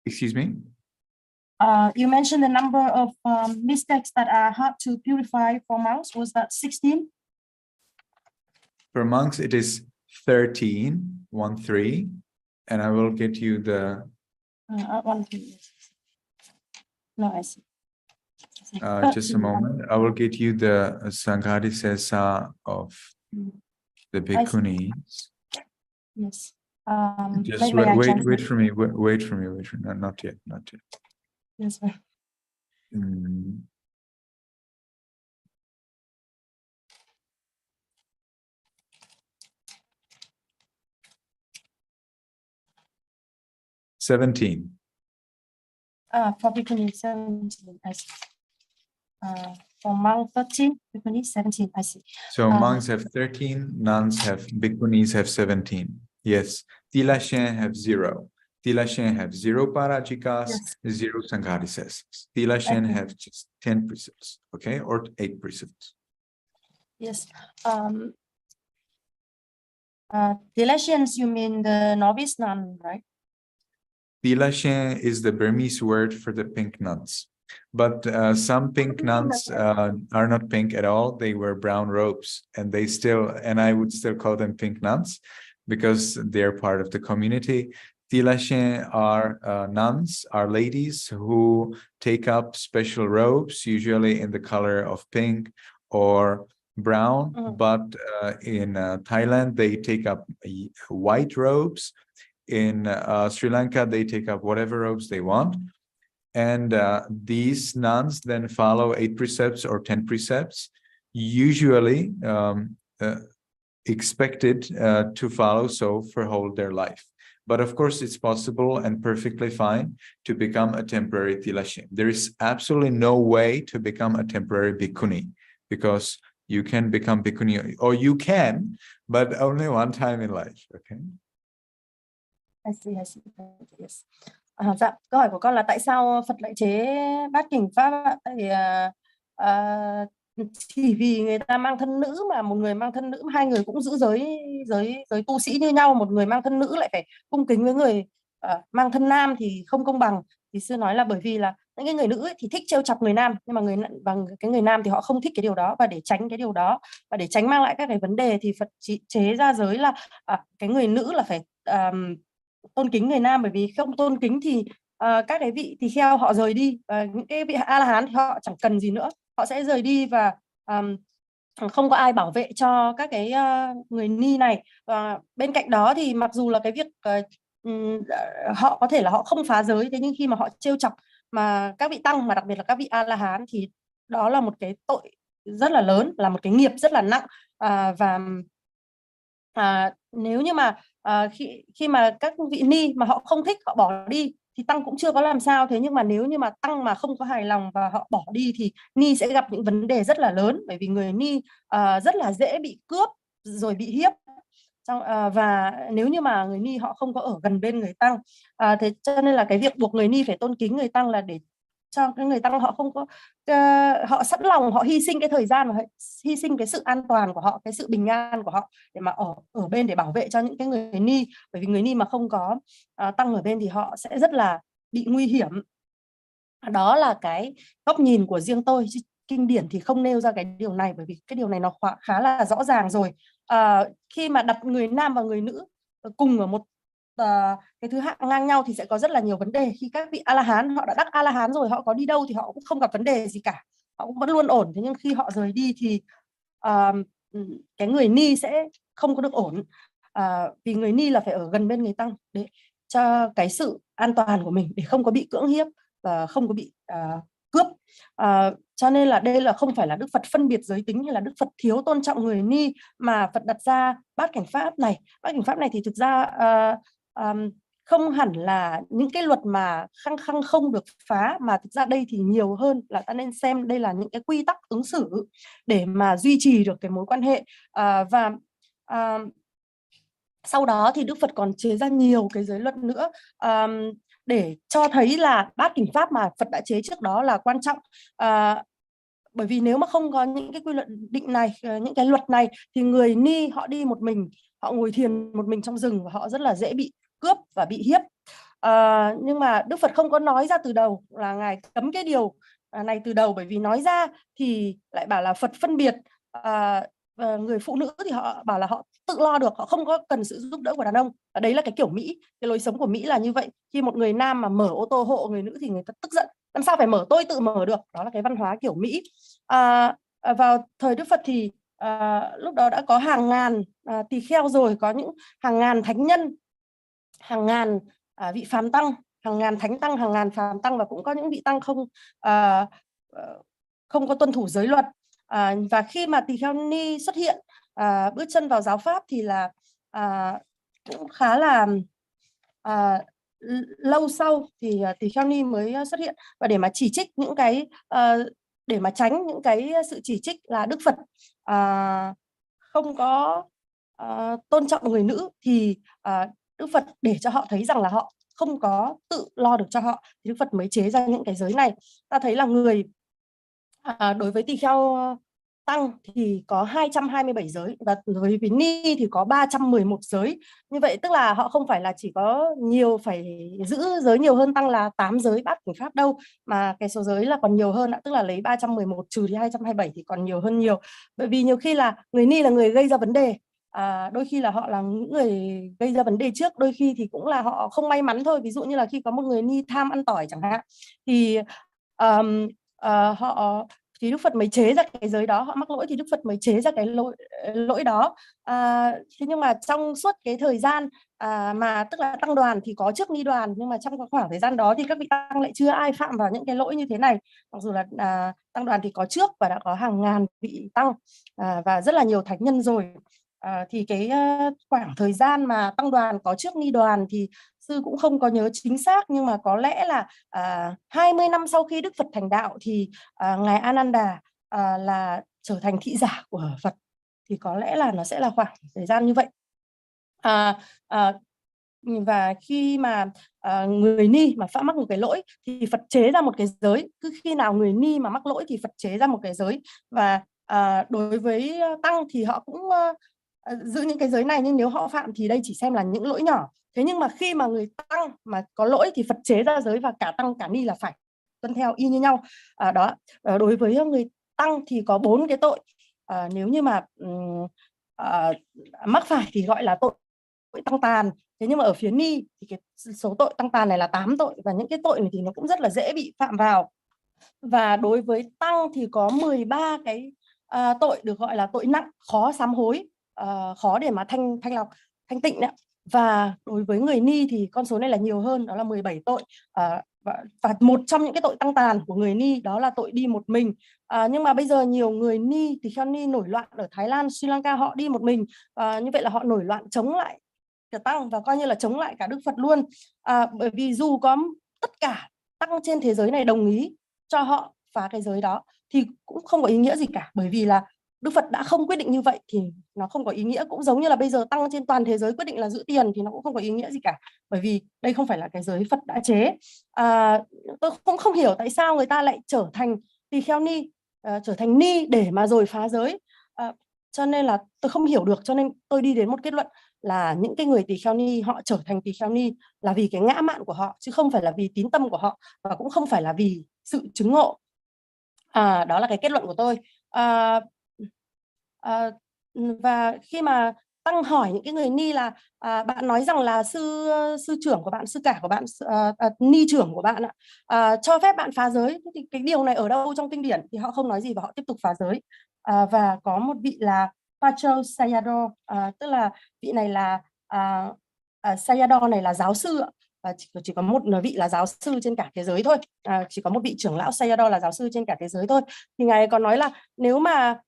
Excuse me? You mentioned the number of mistakes that are hard to purify for monks. Was that 16? For monks, it is 13, 1-3, and I will get you the... 1-3. No, I see. just a moment. I will get you the Sanghadisesa of the bhikkhunis. Yes. Just wait for me. Wait for me. No, not yet. Not yet. Yes, sir. 17. For bhikkhuni 17, I see. For monk 13, bhikkhuni 17, I see. So monks have 13, nuns have, bhikkhunis have 17. Yes. Tilashen have 0. Tilashen have 0 parajikas, yes. 0 sanghadisas. Tilashen have just 10 precepts, okay, or 8 precepts. Yes. Tilashens, you mean the novice nun, right? Tilashe is the Burmese word for the pink nuns. But some pink nuns are not pink at all. They wear brown robes, and I would still call them pink nuns because they're part of the community. Tilashe are nuns, are ladies who take up special robes, usually in the color of pink or brown. But in Thailand, they take up white robes. In Sri Lanka, they take up whatever robes they want. And these nuns then follow 8 precepts or 10 precepts, usually expected to follow so for whole their life. But of course, it's possible and perfectly fine to become a temporary tilashe. There is absolutely no way to become a temporary bhikkhuni, because you can become bhikkhuni, or you can, but only one time in life. Okay. I see. Yes. Dạ, câu hỏi của con là tại sao Phật lại chế bát kỉnh pháp ạ? Tại vì chỉ vì người ta mang thân nữ, mà một người mang thân nữ, hai người cũng giữ giới tu sĩ như nhau, một người mang thân nữ lại phải cung kính với người mang thân nam thì không công bằng. Thì sư nói là bởi vì là những cái người nữ ấy thì thích trêu chọc người nam, nhưng mà cái người nam thì họ không thích cái điều đó, và để tránh cái điều đó và để tránh mang lại các cái vấn đề thì Phật chế ra giới là cái người nữ là phải tôn kính người nam, bởi vì không tôn kính thì các cái vị tỳ kheo họ rời đi, và những cái vị A La Hán thì họ chẳng cần gì nữa, họ sẽ rời đi và không có ai bảo vệ cho các cái người ni này. Và bên cạnh đó thì mặc dù là cái việc họ có thể là họ không phá giới, thế nhưng khi mà họ trêu chọc mà các vị tăng, mà đặc biệt là các vị A La Hán, thì đó là một cái tội rất là lớn, là một cái nghiệp rất là nặng. Và nếu như mà khi mà các vị ni mà họ không thích, họ bỏ đi thì tăng cũng chưa có làm sao. Thế nhưng mà nếu như mà tăng mà không có hài lòng và họ bỏ đi thì ni sẽ gặp những vấn đề rất là lớn, bởi vì người ni rất là dễ bị cướp rồi bị hiếp. Và nếu như mà người ni họ không có ở gần bên người tăng, thế cho nên là cái việc buộc người ni phải tôn kính người tăng là để cho cái người tăng họ không có họ sẵn lòng họ hy sinh cái thời gian, và hy sinh cái sự an toàn của họ, cái sự bình an của họ để mà ở bên để bảo vệ cho những cái người ni. Bởi vì người ni mà không có tăng ở bên thì họ sẽ rất là bị nguy hiểm. Đó là cái góc nhìn của riêng tôi, kinh điển thì không nêu ra cái điều này, bởi vì cái điều này nó khá là rõ ràng rồi. Khi mà đặt người nam và người nữ cùng ở một cái thứ hạng ngang nhau thì sẽ có rất là nhiều vấn đề. Khi các vị A La Hán họ đã đắc A La Hán rồi, họ có đi đâu thì họ cũng không gặp vấn đề gì cả, họ cũng vẫn luôn ổn. Thế nhưng khi họ rời đi thì cái người ni sẽ không có được ổn, vì người ni là phải ở gần bên người tăng để cho cái sự an toàn của mình, để không có bị cưỡng hiếp và không có bị cướp. Cho nên là đây là không phải là Đức Phật phân biệt giới tính hay là Đức Phật thiếu tôn trọng người ni, mà Phật đặt ra bát cảnh pháp này. Bát cảnh pháp này thì thực ra không hẳn là những cái luật mà khăng không được phá, mà thực ra đây thì nhiều hơn là ta nên xem đây là những cái quy tắc ứng xử để mà duy trì được cái mối quan hệ. Và sau đó thì Đức Phật còn chế ra nhiều cái giới luật nữa, để cho thấy là bát kỉnh pháp mà Phật đã chế trước đó là quan trọng. Bởi vì nếu mà không có những cái quy luận định này, những cái luật này, thì người ni họ đi một mình, họ ngồi thiền một mình trong rừng và họ rất là dễ bị cướp và bị hiếp. Nhưng mà Đức Phật không có nói ra từ đầu là Ngài cấm cái điều này từ đầu, bởi vì nói ra thì lại bảo là Phật phân biệt người phụ nữ thì họ bảo là họ tự lo được, họ không có cần sự giúp đỡ của đàn ông. Đấy là cái kiểu Mỹ, cái lối sống của Mỹ là như vậy. Khi một người nam mà mở ô tô hộ người nữ thì người ta tức giận, làm sao phải mở, tôi tự mở được. Đó là cái văn hóa kiểu Mỹ. Vào thời Đức Phật thì lúc đó đã có hàng ngàn tỳ kheo rồi, có những hàng ngàn thánh nhân, hàng ngàn vị phàm tăng, hàng ngàn thánh tăng, hàng ngàn phàm tăng, và cũng có những vị tăng không có tuân thủ giới luật. Và khi mà tỳ kheo ni xuất hiện, bước chân vào giáo pháp thì là cũng khá là lâu sau thì tỳ kheo ni mới xuất hiện. Và để mà chỉ trích những cái để mà tránh những cái sự chỉ trích là Đức Phật không có tôn trọng người nữ, thì Đức Phật để cho họ thấy rằng là họ không có tự lo được cho họ, thì Đức Phật mới chế ra những cái giới này. Ta thấy là người đối với tỳ kheo tăng thì có 227 giới, và đối với ni thì có 311 giới. Như vậy tức là họ không phải là chỉ có nhiều, phải giữ giới nhiều hơn tăng là 8 giới bát của Pháp đâu, mà cái số giới là còn nhiều hơn, tức là lấy 311 trừ đi 227 thì còn nhiều hơn nhiều. Bởi vì nhiều khi là người ni là người gây ra vấn đề, đôi khi là họ là những người gây ra vấn đề trước, đôi khi thì cũng là họ không may mắn thôi. Ví dụ như là khi có một người ni tham ăn tỏi chẳng hạn, thì họ thì Đức Phật mới chế ra cái giới đó, họ mắc lỗi thì Đức Phật mới chế ra cái lỗi đó. Thế nhưng mà trong suốt cái thời gian mà tức là tăng đoàn thì có trước ni đoàn, nhưng mà trong khoảng thời gian đó thì các vị tăng lại chưa ai phạm vào những cái lỗi như thế này. Mặc dù là tăng đoàn thì có trước và đã có hàng ngàn vị tăng và rất là nhiều thánh nhân rồi. Thì cái khoảng thời gian mà tăng đoàn có trước ni đoàn thì sư cũng không có nhớ chính xác, nhưng mà có lẽ là 20 năm sau khi Đức Phật thành đạo thì ngài Ananda là trở thành thị giả của Phật, thì có lẽ là nó sẽ là khoảng thời gian như vậy. Và khi mà người ni mà phạm mắc một cái lỗi thì Phật chế ra một cái giới. Cứ khi nào người ni mà mắc lỗi thì Phật chế ra một cái giới, và đối với tăng thì họ cũng giữ những cái giới này, nhưng nếu họ phạm thì đây chỉ xem là những lỗi nhỏ. Thế nhưng mà khi mà người tăng mà có lỗi thì Phật chế ra giới, và cả tăng cả ni là phải tuân theo y như nhau. Đối với người tăng thì có 4 cái tội. Nếu như mà mắc phải thì gọi là tội tăng tàn. Thế nhưng mà ở phía ni thì cái số tội tăng tàn này là 8 tội, và những cái tội này thì nó cũng rất là dễ bị phạm vào. Và đối với tăng thì có 13 cái tội được gọi là tội nặng, khó sám hối, khó để mà thanh lọc, thanh tịnh đấy. Và đối với người ni thì con số này là nhiều hơn, đó là 17 tội. Và một trong những cái tội tăng tàn của người ni đó là tội đi một mình. Nhưng mà bây giờ nhiều người ni, tỳ kheo ni nổi loạn ở Thái Lan, Sri Lanka, họ đi một mình. Như vậy là họ nổi loạn chống lại cả tăng và coi như là chống lại cả Đức Phật luôn. Bởi vì dù có tất cả tăng trên thế giới này đồng ý cho họ phá cái giới đó thì cũng không có ý nghĩa gì cả, bởi vì là Đức Phật đã không quyết định như vậy thì nó không có ý nghĩa. Cũng giống như là bây giờ tăng trên toàn thế giới quyết định là giữ tiền thì nó cũng không có ý nghĩa gì cả, bởi vì đây không phải là cái giới Phật đã chế. Tôi cũng không hiểu tại sao người ta lại trở thành tỳ kheo ni, trở thành ni để mà rồi phá giới. Cho nên là tôi không hiểu được, cho nên tôi đi đến một kết luận là những cái người tỳ kheo ni họ trở thành tỳ kheo ni là vì cái ngã mạn của họ, chứ không phải là vì tín tâm của họ, và cũng không phải là vì sự chứng ngộ. Đó là cái kết luận của tôi. Và khi mà tăng hỏi những cái người ni là bạn nói rằng là sư trưởng của bạn, sư cả của bạn, ni trưởng của bạn cho phép bạn phá giới, thì cái điều này ở đâu trong kinh điển, thì họ không nói gì và họ tiếp tục phá giới. Và có một vị là Pacho Sayadaw, tức là vị này là Sayadaw này là giáo sư ạ. Chỉ có một vị là giáo sư trên cả thế giới thôi, chỉ có một vị trưởng lão Sayadaw là giáo sư trên cả thế giới thôi. Thì ngài còn nói là nếu mà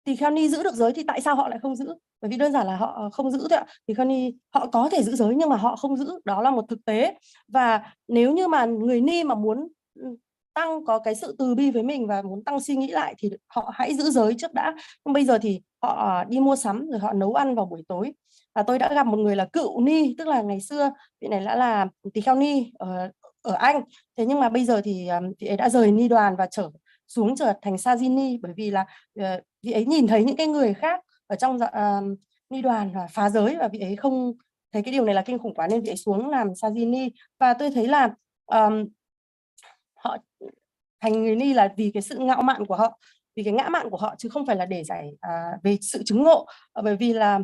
tỳ kheo ni giữ được giới thì tại sao họ lại không giữ? Bởi vì đơn giản là họ không giữ thôi ạ. Tỳ kheo ni họ có thể giữ giới nhưng mà họ không giữ, đó là một thực tế. Và nếu như mà người ni mà muốn tăng có cái sự từ bi với mình và muốn tăng suy nghĩ lại thì họ hãy giữ giới trước đã. Nhưng bây giờ thì họ đi mua sắm rồi họ nấu ăn vào buổi tối. Tôi đã gặp một người là cựu ni, tức là ngày xưa vị này đã là tỳ kheo ni ở Anh. Thế nhưng mà bây giờ thì vị ấy đã rời ni đoàn và trở thành Sajini, bởi vì là vị ấy nhìn thấy những cái người khác ở trong ni đoàn và phá giới, và vị ấy không thấy cái điều này là kinh khủng quá nên vị ấy xuống làm Sajini. Và tôi thấy là họ thành người ni là vì cái sự ngạo mạn của họ, vì cái ngã mạn của họ, chứ không phải là để giải về sự chứng ngộ. Bởi vì là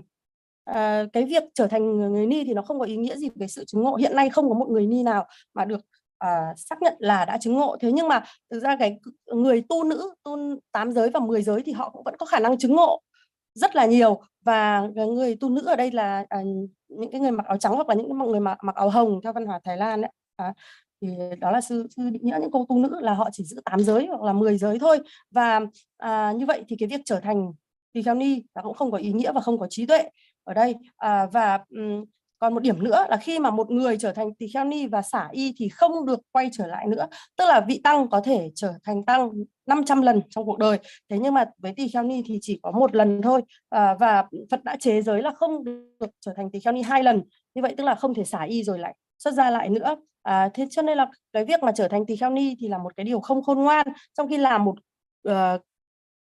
cái việc trở thành người ni thì nó không có ý nghĩa gì về sự chứng ngộ. Hiện nay không có một người ni nào mà được xác nhận là đã chứng ngộ. Thế nhưng mà thực ra cái người tu nữ, tu 8 giới và 10 giới thì họ cũng vẫn có khả năng chứng ngộ rất là nhiều. Và người tu nữ ở đây là những cái người mặc áo trắng hoặc là những người mặc áo hồng theo văn hóa Thái Lan ấy. Thì đó là sư định nghĩa những cô tu nữ là họ chỉ giữ 8 giới hoặc là 10 giới thôi. Và như vậy thì cái việc trở thành tỳ kheo ni là cũng không có ý nghĩa và không có trí tuệ ở đây. Còn một điểm nữa là khi mà một người trở thành tỳ kheo ni và xả y thì không được quay trở lại nữa. Tức là vị tăng có thể trở thành tăng 500 lần trong cuộc đời. Thế nhưng mà với tỳ kheo ni thì chỉ có 1 lần thôi. Và Phật đã chế giới là không được trở thành tỳ kheo ni 2 lần. Như vậy tức là không thể xả y rồi lại xuất gia lại nữa. Thế cho nên là cái việc mà trở thành tỳ kheo ni thì là một cái điều không khôn ngoan. Trong khi là một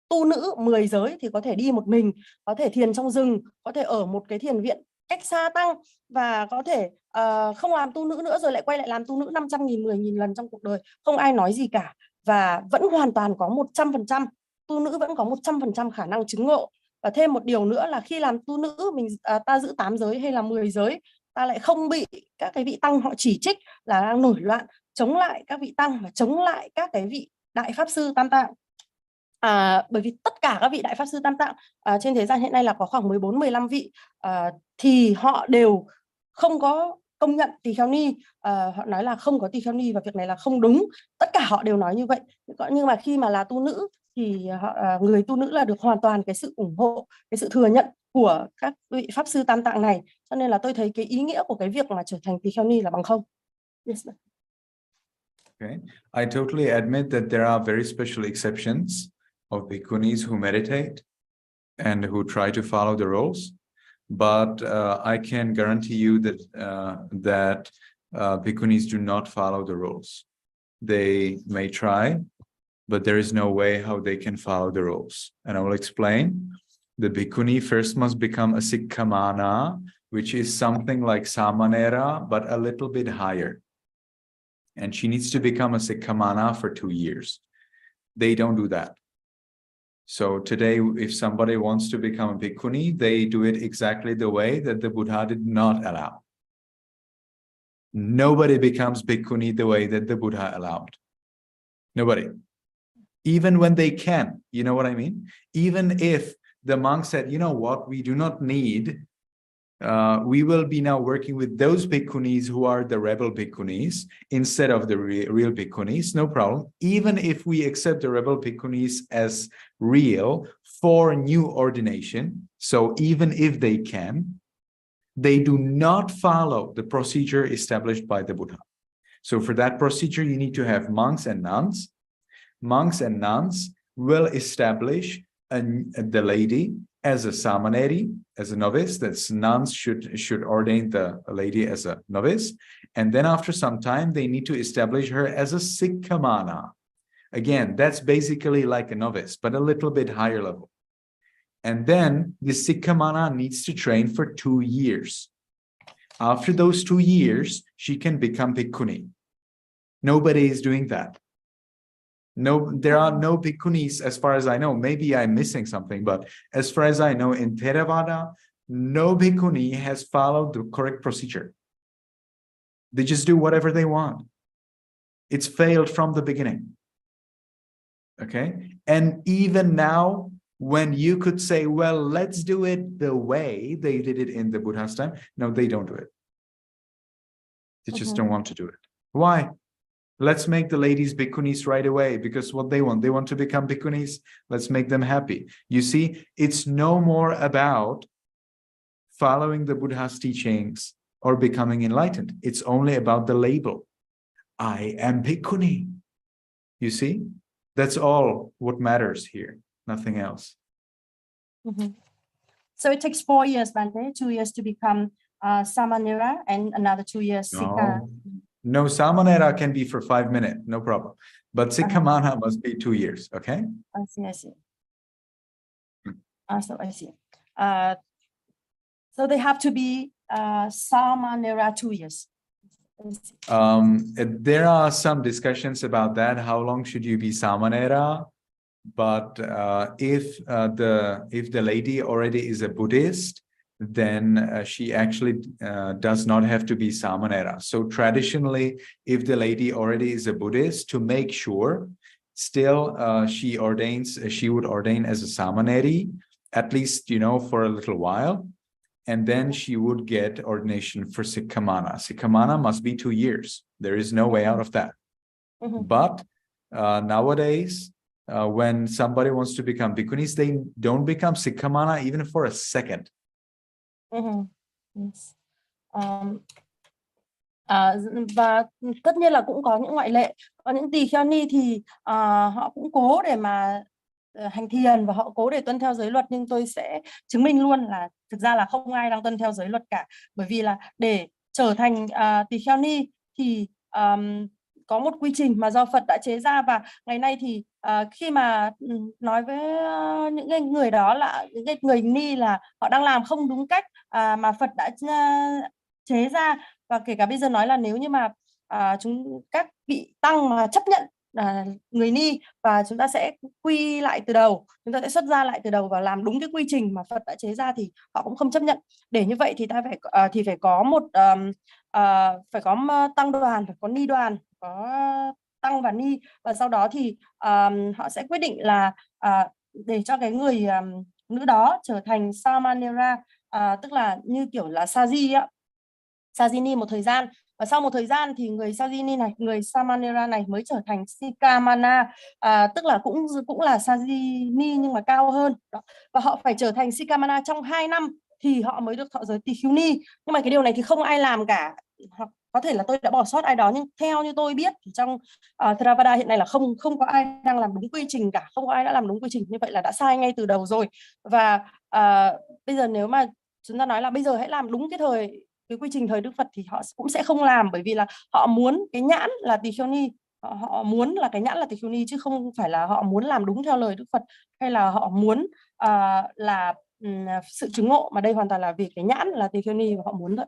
tu nữ 10 giới thì có thể đi một mình, có thể thiền trong rừng, có thể ở một cái thiền viện cách xa tăng, và có thể không làm tu nữ nữa rồi lại quay lại làm tu nữ 500.000, 10.000 lần trong cuộc đời, không ai nói gì cả, và vẫn hoàn toàn có 100%, tu nữ vẫn có 100% khả năng chứng ngộ. Và thêm một điều nữa là khi làm tu nữ mình ta giữ 8 giới hay là 10 giới, ta lại không bị các cái vị tăng họ chỉ trích là đang nổi loạn chống lại các vị tăng và chống lại các cái vị đại pháp sư tam tạng. Bởi vì tất cả các vị đại pháp sư tam tạng trên thế gian hiện nay là có khoảng 14-15 vị, thì họ đều không có công nhận tỳ kheo ni, họ nói là không có tỳ kheo ni và việc này là không đúng, tất cả họ đều nói như vậy. Nhưng mà khi mà là tu nữ thì người tu nữ là được hoàn toàn cái sự ủng hộ, cái sự thừa nhận của các vị pháp sư tam tạng này, cho nên là tôi thấy cái ý nghĩa của cái việc mà trở thành tỳ kheo ni là bằng không. Yes. Okay, I totally admit that there are very special exceptions of bhikkhunis who meditate and who try to follow the rules, but I can guarantee you that bhikkhunis do not follow the rules. They may try, but there is no way how they can follow the rules. And I will explain. The bhikkhuni first must become a sikkamana, which is something like samanera, but a little bit higher. And she needs to become a sikkamana for 2 years. They don't do that. So today, if somebody wants to become a bhikkhuni, they do it exactly the way that the Buddha did not allow. Nobody becomes bhikkhuni the way that the Buddha allowed. Nobody. Even when they can, you know what I mean? Even if the monk said, you know what, we do not need, we will be now working with those bhikkhunis who are the rebel bhikkhunis instead of the real bhikkhunis, no problem. Even if we accept the rebel bhikkhunis as real for new ordination, so even if they can, they do not follow the procedure established by the Buddha. So for that procedure, you need to have monks and nuns. Monks and nuns will establish the lady as a samaneri, as a novice. That's nuns should ordain the lady as a novice. And then after some time, they need to establish her as a sikkamana. Again, that's basically like a novice, but a little bit higher level. And then the sikkamana needs to train for 2 years. After those 2 years, she can become bhikkhuni. Nobody is doing that. No, there are no bhikkhunis as far as I know. Maybe I'm missing something, but as far as I know, in Theravada, no bhikkhuni has followed the correct procedure. They just do whatever they want. It's failed from the beginning. Okay? And even now, when you could say, well, let's do it the way they did it in the Buddha's time, no, they don't do it. They just don't want to do it. Why? Let's make the ladies bhikkhunis right away, because what they want to become bhikkhunis. Let's make them happy. You see, it's no more about following the Buddha's teachings or becoming enlightened. It's only about the label. I am bhikkhuni. You see, that's all what matters here, nothing else. So it takes 4 years, Bante, 2 years to become samanera and another 2 years sikka. No, samanera can be for 5 minutes, no problem. But sikkamana must be 2 years, okay? I see. So I see. So they have to be samanera 2 years. There are some discussions about that. How long should you be samanera? But if the lady already is a Buddhist, then she actually does not have to be samanera. So traditionally, if the lady already is a Buddhist, to make sure, still she would ordain as a samaneri, at least, you know, for a little while, and then she would get ordination for sikkamana. Sikkamana must be 2 years. There is no way out of that. But nowadays, when somebody wants to become bhikkhunis, they don't become sikkamana even for a second. Yes. Và tất nhiên là cũng có những ngoại lệ. Có những tỳ kheo ni thì họ cũng cố để mà hành thiền và họ cố để tuân theo giới luật, nhưng tôi sẽ chứng minh luôn là thực ra là không ai đang tuân theo giới luật cả. Bởi vì là để trở thành tỳ kheo ni thì có một quy trình mà do Phật đã chế ra, và ngày nay thì khi mà nói với những cái người đó là những cái người ni là họ đang làm không đúng cách mà Phật đã chế ra, và kể cả bây giờ nói là nếu như mà các vị tăng mà chấp nhận người ni và chúng ta sẽ quy lại từ đầu, chúng ta sẽ xuất ra lại từ đầu và làm đúng cái quy trình mà Phật đã chế ra thì họ cũng không chấp nhận. Để như vậy thì ta phải có một phải có tăng đoàn, phải có ni đoàn, có tăng và ni, và sau đó thì họ sẽ quyết định là để cho cái người nữ đó trở thành Samāsambuddhassa, tức là như kiểu là Saji á, Sajini một thời gian, và sau một thời gian thì người Sajini này, người Samāsambuddhassa này mới trở thành Sikamana, tức là cũng là Sajini nhưng mà cao hơn đó. Và họ phải trở thành Sikamana trong 2 năm thì họ mới được thọ giới tỳ khưu ni. Nhưng mà cái điều này thì không ai làm cả, hoặc có thể là tôi đã bỏ sót ai đó, nhưng theo như tôi biết thì trong Theravada hiện nay là không có ai đang làm đúng quy trình cả, không có ai đã làm đúng quy trình, như vậy là đã sai ngay từ đầu rồi. Và bây giờ nếu mà chúng ta nói là bây giờ hãy làm đúng cái quy trình thời Đức Phật thì họ cũng sẽ không làm, bởi vì là họ muốn cái nhãn là tỳ kheo ni, họ muốn là cái nhãn là tỳ kheo ni, chứ không phải là họ muốn làm đúng theo lời Đức Phật, hay là họ muốn là sự chứng ngộ, mà đây hoàn toàn là vì cái nhãn là tỳ kheo ni và họ muốn thôi.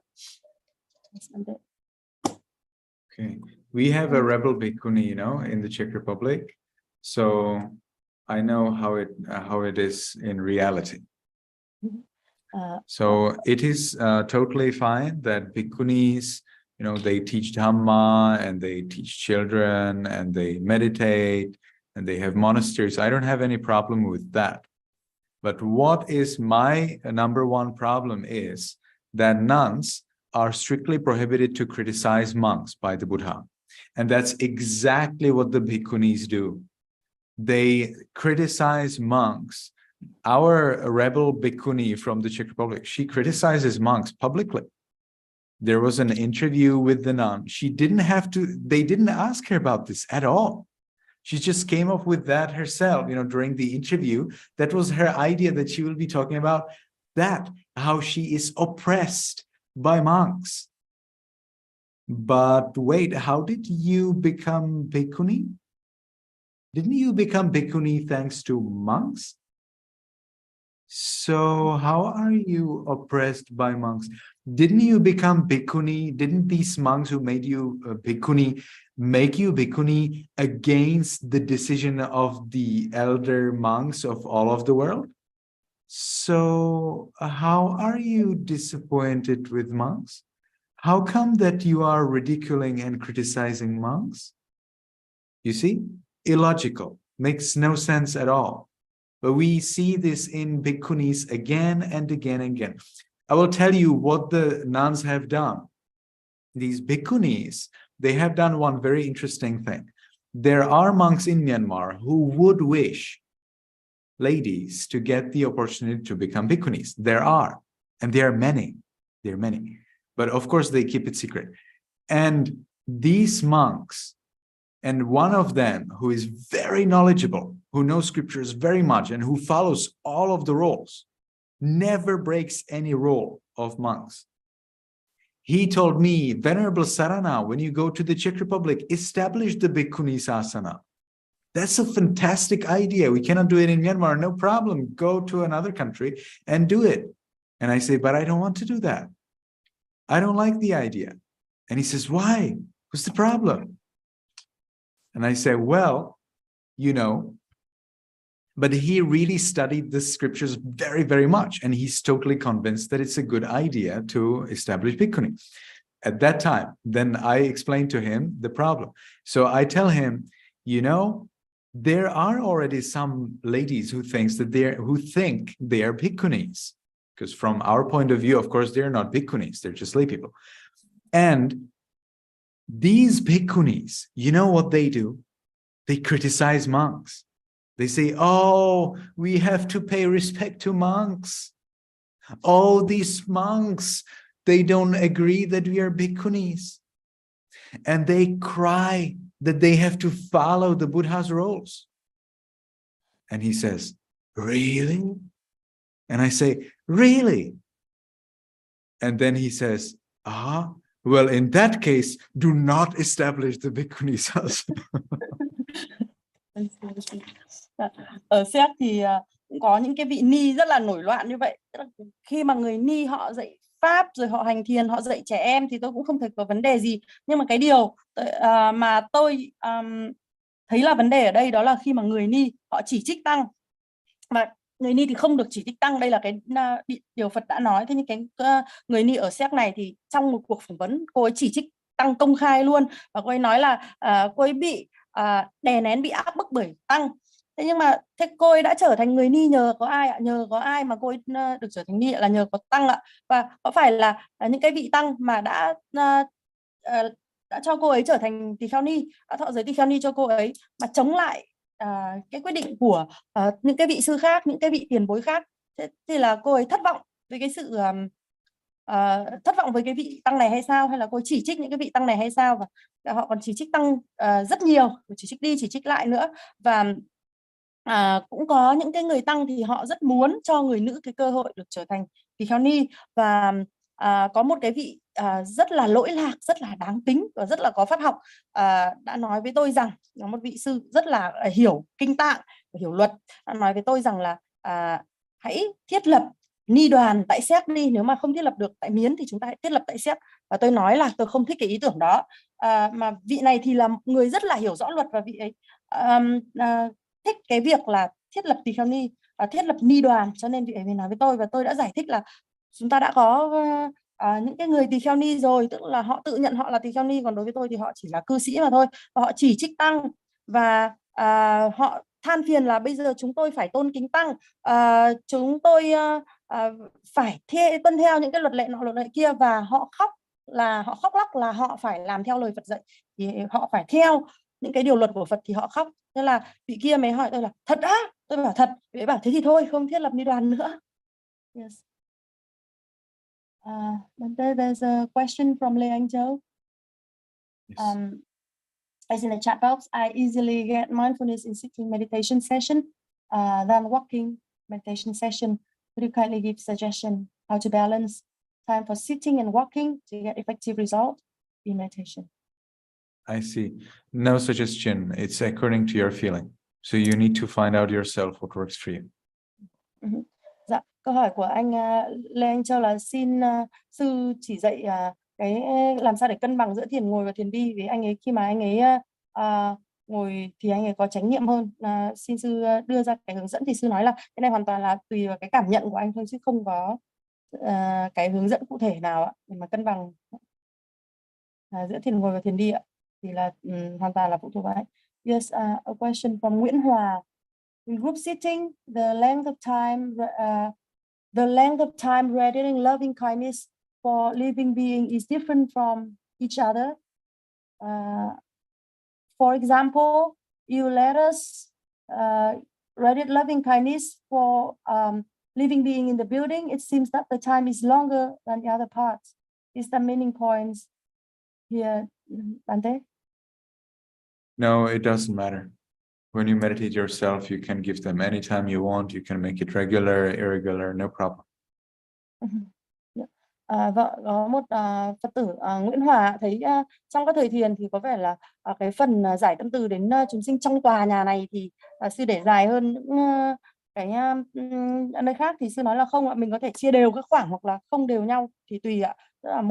Okay, we have a rebel bhikkhuni, in the Czech Republic, so I know how it is in reality. So it is totally fine that bhikkhunis, they teach Dhamma and they teach children and they meditate and they have monasteries. I don't have any problem with that. But what is my number one problem is that nuns are strictly prohibited to criticize monks by the Buddha. And that's exactly what the bhikkhunis do. They criticize monks. Our rebel bhikkhuni from the Czech Republic, she criticizes monks publicly. There was an interview with the nun. They didn't ask her about this at all. She just came up with that herself, during the interview. That was her idea, that she will be talking about that, how she is oppressed by monks. But wait, how did you become bhikkhuni? Didn't you become bhikkhuni thanks to monks? So how are you oppressed by monks? Didn't you become bhikkhuni? Didn't these monks who made you bhikkhuni make you bhikkhuni against the decision of the elder monks of all of the world? So how are you disappointed with monks? How come that you are ridiculing and criticizing monks? You see, illogical, makes no sense at all. But we see this in bhikkhunis again and again and again. I will tell you what the nuns have done. These bhikkhunis, they have done one very interesting thing. There are monks in Myanmar who would wish ladies to get the opportunity to become bhikkhunis. There are, and there are many. There are many. But of course, they keep it secret. And these monks, and one of them who is very knowledgeable, who knows scriptures very much, and who follows all of the rules, never breaks any rule of monks. He told me, Venerable Sarana, when you go to the Czech Republic, establish the Bhikkhuni Sasana. That's a fantastic idea. We cannot do it in Myanmar, no problem. Go to another country and do it. And I say, but I don't want to do that. I don't like the idea. And he says, why? What's the problem? And I say, well, but he really studied the scriptures very, very much. And he's totally convinced that it's a good idea to establish bhikkhuni. At that time, then I explained to him the problem. So I tell him, there are already some ladies who think they are bhikkhunis. Because from our point of view, of course, they're not bhikkhunis, they're just lay people. And these bhikkhunis, you know what they do? They criticize monks. They say, oh, we have to pay respect to monks. Oh, these monks, they don't agree that we are bhikkhunis. And they cry that they have to follow the Buddha's rules. And he says, really? And I say, really? And then he says, Well, in that case, do not establish the bhikkhunis house. Ở Séc thì cũng có những cái vị ni rất là nổi loạn như vậy. Tức là khi mà người ni họ dạy pháp rồi họ hành thiền, họ dạy trẻ em thì tôi cũng không thấy có vấn đề gì. Nhưng mà cái điều mà tôi thấy là vấn đề ở đây đó là khi mà người ni họ chỉ trích tăng, mà người ni thì không được chỉ trích tăng. Đây là cái điều Phật đã nói. Thế nhưng cái người ni ở Séc này thì trong một cuộc phỏng vấn cô ấy chỉ trích tăng công khai luôn, và cô ấy nói là cô ấy bị đè nén, bị áp bức bởi tăng. Thế nhưng mà cô ấy đã trở thành người ni nhờ có ai ạ? Nhờ có ai mà cô ấy được trở thành ni là nhờ có tăng ạ. Và có phải là những cái vị tăng mà đã cho cô ấy trở thành tỳ kheo ni, đã thọ giới tỳ kheo ni cho cô ấy, mà chống lại cái quyết định của những cái vị sư khác, những cái vị tiền bối khác. Thế thì là cô ấy thất vọng với cái sự thất vọng với cái vị tăng này hay sao, hay là cô ấy chỉ trích những cái vị tăng này hay sao? Và họ còn chỉ trích tăng rất nhiều, chỉ trích đi chỉ trích lại nữa. Và cũng có những cái người tăng thì họ rất muốn cho người nữ cái cơ hội được trở thành tỳ kheo ni. Và có một cái vị rất là lỗi lạc, rất là đáng kính và rất là có pháp học đã nói với tôi rằng, là một vị sư rất là hiểu kinh tạng, hiểu luật, đã nói với tôi rằng là hãy thiết lập ni đoàn tại Séc đi, nếu mà không thiết lập được tại Miến thì chúng ta hãy thiết lập tại Séc. Và tôi nói là tôi không thích cái ý tưởng đó. Mà vị này thì là người rất là hiểu rõ luật, và vị ấy thích cái việc là thiết lập tỳ kheo ni, thiết lập ni đoàn, cho nên vị ấy mới nói với tôi. Và tôi đã giải thích là chúng ta đã có những cái người tỳ kheo ni rồi, tức là họ tự nhận họ là tỳ kheo ni, còn đối với tôi thì họ chỉ là cư sĩ mà thôi. Và họ chỉ trích tăng, và họ than phiền là bây giờ chúng tôi phải tôn kính tăng, chúng tôi phải tuân theo những cái luật lệ nọ luật lệ kia, và họ khóc lóc là họ phải làm theo lời Phật dạy, thì họ phải theo những cái điều luật của Phật thì họ khóc. Thế là vị kia mới hỏi tôi là thật á? Tôi bảo thật. Vị ấy bảo thế thì thôi, không thiết lập ni đoàn nữa. Yes. There's a question from Lê Anh Châu. Yes. As in the chat box, I easily get mindfulness in sitting meditation session than walking meditation session. Could you kindly give suggestion how to balance time for sitting and walking to get effective result in meditation? I see. No suggestion. It's according to your feeling. So you need to find out yourself what works for you. Dạ, câu hỏi của anh Lê Anh Châu là xin sư chỉ dạy cái làm sao để cân bằng giữa thiền ngồi và thiền đi. Vì anh ấy khi mà anh ấy ngồi thì anh ấy có chánh niệm hơn. Xin sư đưa ra cái hướng dẫn, thì sư nói là cái này hoàn toàn là tùy vào cái cảm nhận của anh thôi, chứ không có cái hướng dẫn cụ thể nào ạ, để mà cân bằng giữa thiền ngồi và thiền đi ạ. Thì là hoàn toàn là phụ thuộc vào anh. Yes, a question from Nguyễn Hòa. In group sitting, the length of time radiating loving kindness for living being is different from each other. For example, you let us radiate loving kindness for living being in the building. It seems that the time is longer than the other parts. Is the meaning points here, Bante? No, it doesn't matter. When you meditate yourself, you can give them anytime you want. You can make it regular, irregular, no problem. Có một Phật tử Nguyễn Hòa thấy trong các thời thiền thì có vẻ là cái phần giải tâm từ đến chúng sinh trong tòa nhà này thì sư để dài hơn những cái nơi khác. Thì sư nói là không ạ, mình có thể chia đều các khoảng hoặc là không đều nhau thì tùy ạ. Tức là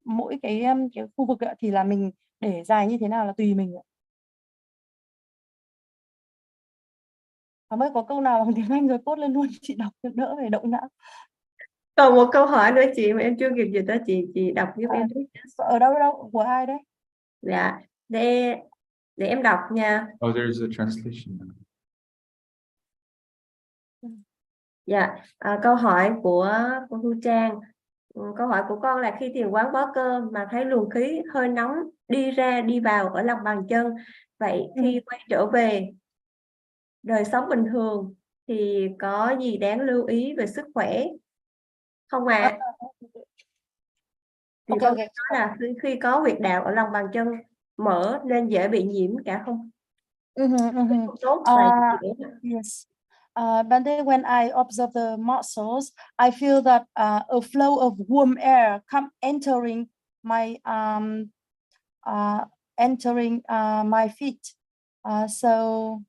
mỗi cái khu vực thì là mình để dài như thế nào là tùy mình ạ. Mới có câu nào bằng tiếng Anh rồi post lên luôn, chị đọc đỡ phải động não. Còn một câu hỏi nữa chị mà em chưa kịp dịch đó, chị đọc giúp em. Ở đâu của ai đấy? Dạ, để em đọc nha. Oh, there's a translation. Dạ, câu hỏi của Thu Trang. Câu hỏi của con là khi thiền quán bó cơ mà thấy luồng khí hơi nóng đi ra đi vào ở lòng bàn chân, vậy khi quay trở về đời sống bình thường thì có gì đáng lưu ý về sức khỏe không ạ? Thì con nói là khi có huyệt đạo ở lòng bàn chân mở nên dễ bị nhiễm cả không? Tốt yes. Bante, when I observe the muscles, I feel that a flow of warm air entering my entering my feet. So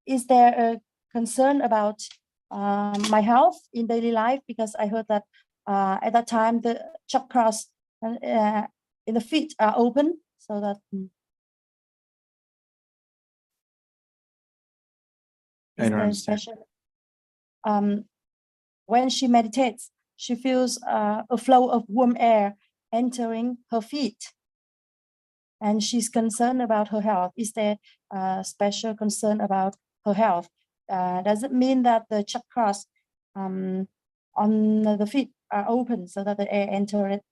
is there a concern about my health in daily life? Because I heard that at that time the chakras in the feet are open, so that I don't understand. special. When she meditates, she feels a flow of warm air entering her feet, and she's concerned about her health. Is there a special concern about her health? Does it mean that the chakras on the feet are open so that the air enters it?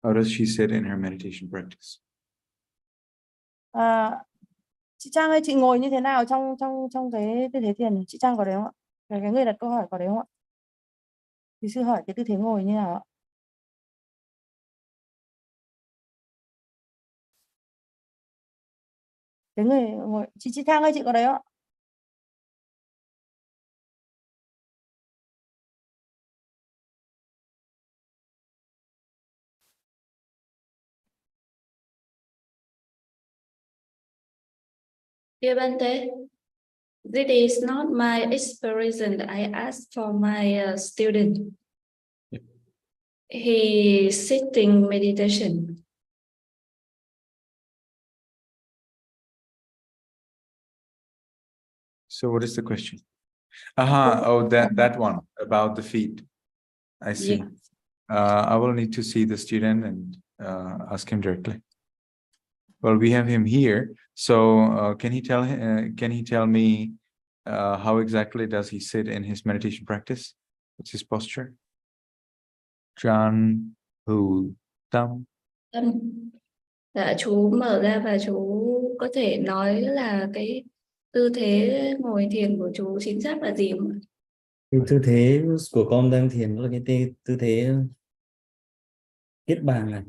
How does she sit in her meditation practice? Chị Trang ơi, chị ngồi như thế nào trong cái tư thế thiền? Chị Trang có đấy không ạ? Cái người đặt câu hỏi có đấy không ạ? Thì sư hỏi cái tư thế ngồi như nào ạ? Cái người ngồi, chị Trang ơi, chị có đấy không ạ? Dear Bante, this is not my experience. I asked for my student. He sitting meditation. So what is the question? Oh, that one about the feet. I see. Yeah. I will need to see the student and ask him directly. Well, we have him here. So can he tell me how exactly does he sit in his meditation practice? What's his posture? Chan, Hu, Tam. Dạ, chú mở ra và chú có thể nói là cái tư thế ngồi thiền của chú chính xác là gì không ạ? Cái tư thế của con đang thiền là cái tư thế kết bàn,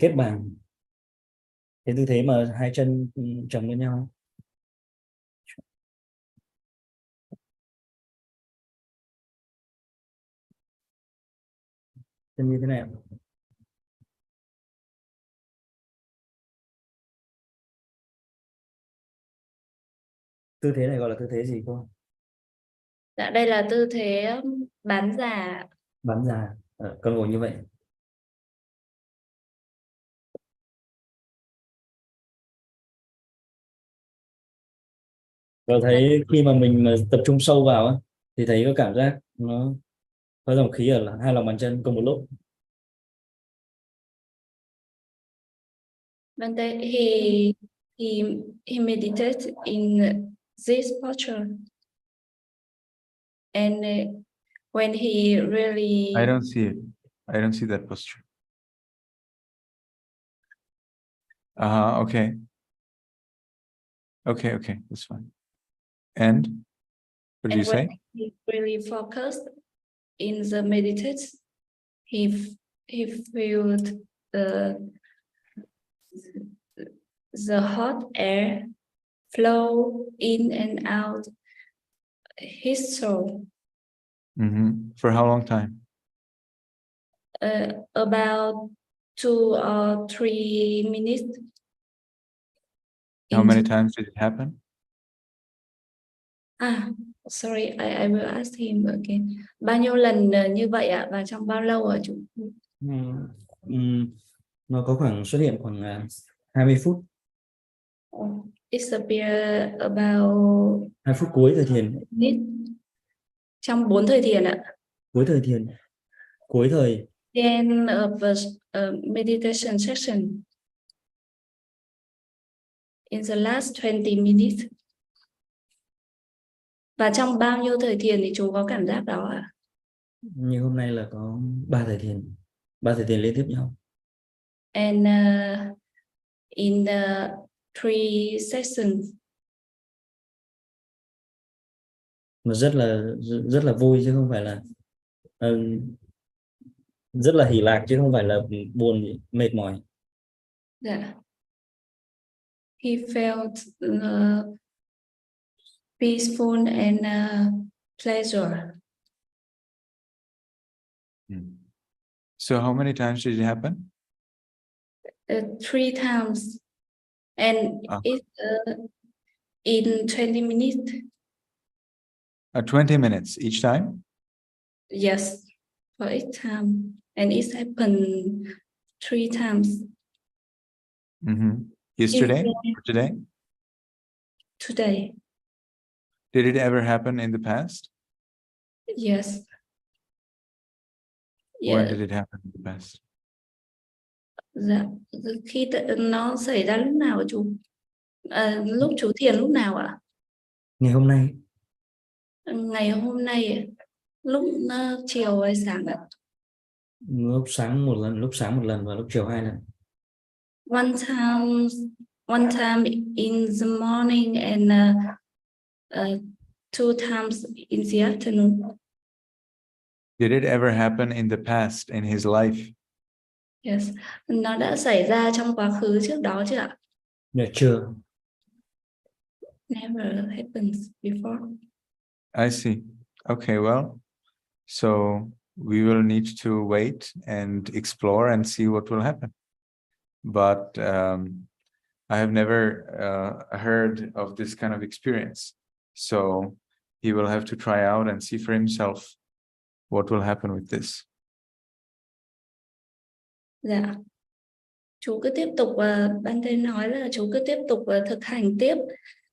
cái tư thế mà hai chân chồng lên nhau. Chân như thế này. Tư thế này gọi là tư thế gì cô? Dạ, đây là tư thế bán già. Bán già. Con ngồi như vậy. Và thấy khi mà mình tập trung sâu vào á, thì thấy có cảm giác nó có dòng khí ở hai lòng bàn chân cùng một lúc. Bante, he meditates in this posture, and when he really I don't see it. I don't see that posture. Okay. Okay, that's fine. And what did you say? he really focused in the meditation, he felt the hot air flow in and out his soul. For how long time? About 2 or 3 minutes. How many times did it happen? Sorry, I will ask him again. Bao nhiêu lần như vậy ạ? Và trong bao lâu ạ chú? Nó có khoảng xuất hiện khoảng 20 phút. It's appear about 2 phút cuối thời thiền. Trong 4 thời thiền ạ. Cuối thời thiền. Cuối thời. End of a meditation session. In the last 20 minutes. Và trong bao nhiêu thời thiền thì chú có cảm giác đó ạ? Như hôm nay là có 3 thời thiền. 3 thời thiền liên tiếp nhau. And in the 3 sessions. Mà rất là vui chứ không phải là rất là hỉ lạc chứ không phải là buồn mệt mỏi. Yeah. He felt peaceful and pleasure. So how many times did it happen? 3 times, and it's in 20 minutes. 20 minutes each time? Yes, for each time, and it happened 3 times. Yesterday or today? Today. Did it ever happen in the past? Yes. When did it happen in the past? Dạ, khi nó xảy ra lúc nào chú? Lúc chú thiền lúc nào ạ? Ngày hôm nay. Ngày hôm nay, lúc chiều hay sáng ạ? Lúc sáng một lần và lúc chiều 2 lần. One time in the morning and 2 times in the afternoon. Did it ever happen in the past in his life? Yes. Nó đã xảy ra trong quá khứ trước đó chưa ạ? Dạ chưa. Never happens before. I see. Okay, well, so we will need to wait and explore and see what will happen. But I have never heard of this kind of experience. So he will have to try out and see for himself what will happen with this. Dạ. Chú cứ tiếp tục, ban thêm nói là chú cứ tiếp tục thực hành tiếp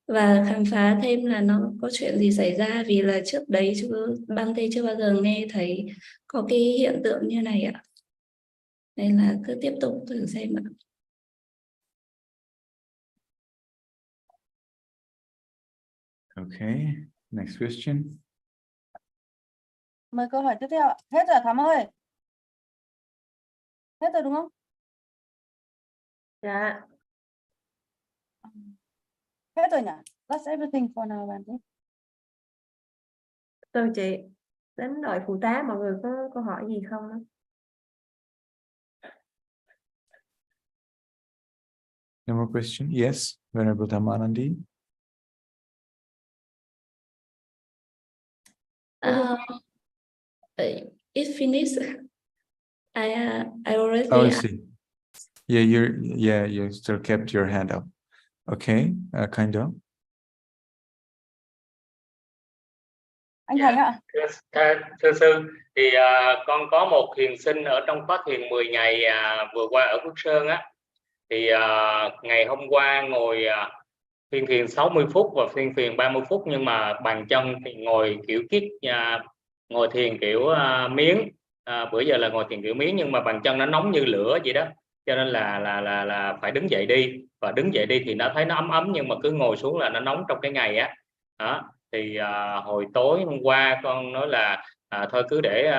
và khám phá thêm là nó có chuyện gì xảy ra, vì là trước đấy chú ban thêm chưa bao giờ nghe thấy có cái hiện tượng như này ạ. Nên là cứ tiếp tục thử xem ạ. Okay, next question. Mời câu hỏi tiếp theo ạ. Hết rồi Thắm ơi. Hết rồi đúng không? Dạ. Hết rồi nhỉ? That's everything for now, bạn. Tôi chị đến đội phụ tá, mọi người có câu hỏi gì không? No more question? Yes, Venerable Dhammanandi. It finished. I already. Oh, I see. Yeah, you still kept your hand up. Okay, kind of. Anh Thành ạ. Thưa sư, thì con có một thiền sinh ở trong khóa thiền 10 ngày vừa qua ở Phước Sơn á, thì ngày hôm qua ngồi phiên thiền 60 phút và phiên thiền 30 phút, nhưng mà bàn chân thì ngồi kiểu ngồi thiền kiểu miếng, bữa giờ là ngồi thiền kiểu miếng, nhưng mà bàn chân nó nóng như lửa vậy đó, cho nên là phải đứng dậy đi, và đứng dậy đi thì nó thấy nó ấm ấm, nhưng mà cứ ngồi xuống là nó nóng trong cái ngày á. Đó. Thì hồi tối hôm qua con nói là thôi cứ để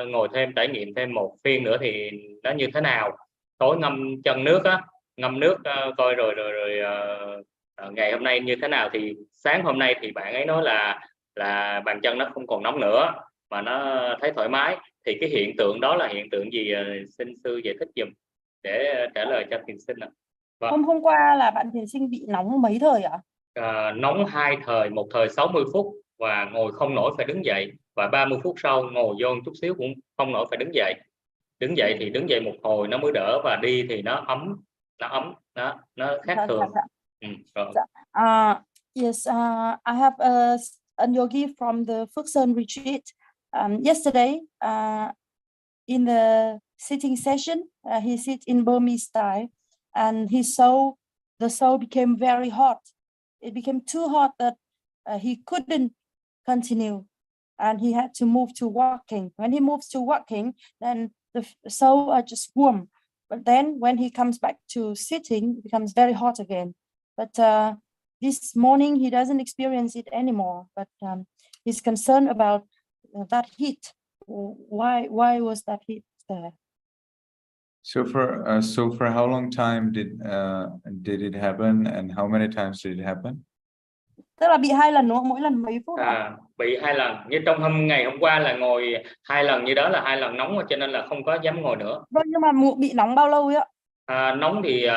ngồi thêm, trải nghiệm thêm một phiên nữa thì nó như thế nào. Tối ngâm chân nước á, ngâm nước coi rồi ngày hôm nay như thế nào. Thì sáng hôm nay thì bạn ấy nói là bàn chân nó không còn nóng nữa mà nó thấy thoải mái. Thì cái hiện tượng đó là hiện tượng gì, xin sư giải thích giùm để trả lời cho thiền sinh ạ. Vâng. Hôm qua là bạn thiền sinh bị nóng mấy thời ạ? Nóng 2 thời, một thời 60 phút và ngồi không nổi phải đứng dậy, và 30 phút sau ngồi vô chút xíu cũng không nổi phải đứng dậy. Đứng dậy thì đứng dậy một hồi nó mới đỡ, và đi thì nó ấm, nó khác thường. Yes, I have a yogi from the Phước Sơn retreat. Yesterday, in the sitting session, he sits in Burmese style, and the soul became very hot. It became too hot that he couldn't continue, and he had to move to walking. When he moves to walking, then the soul are just warm. But then when he comes back to sitting, it becomes very hot again. But this morning he doesn't experience it anymore. But he's concerned about that heat. Why was that heat there? So for how long time did it happen, and how many times did it happen? Tức là bị 2 lần đúng không? Mỗi lần mấy phút? Bị 2 lần. Như trong ngày hôm qua là ngồi 2 lần như đó, là 2 lần nóng, cho nên là không có dám ngồi nữa. Vâng, nhưng mà bị nóng bao lâu ấy ạ? Nóng thì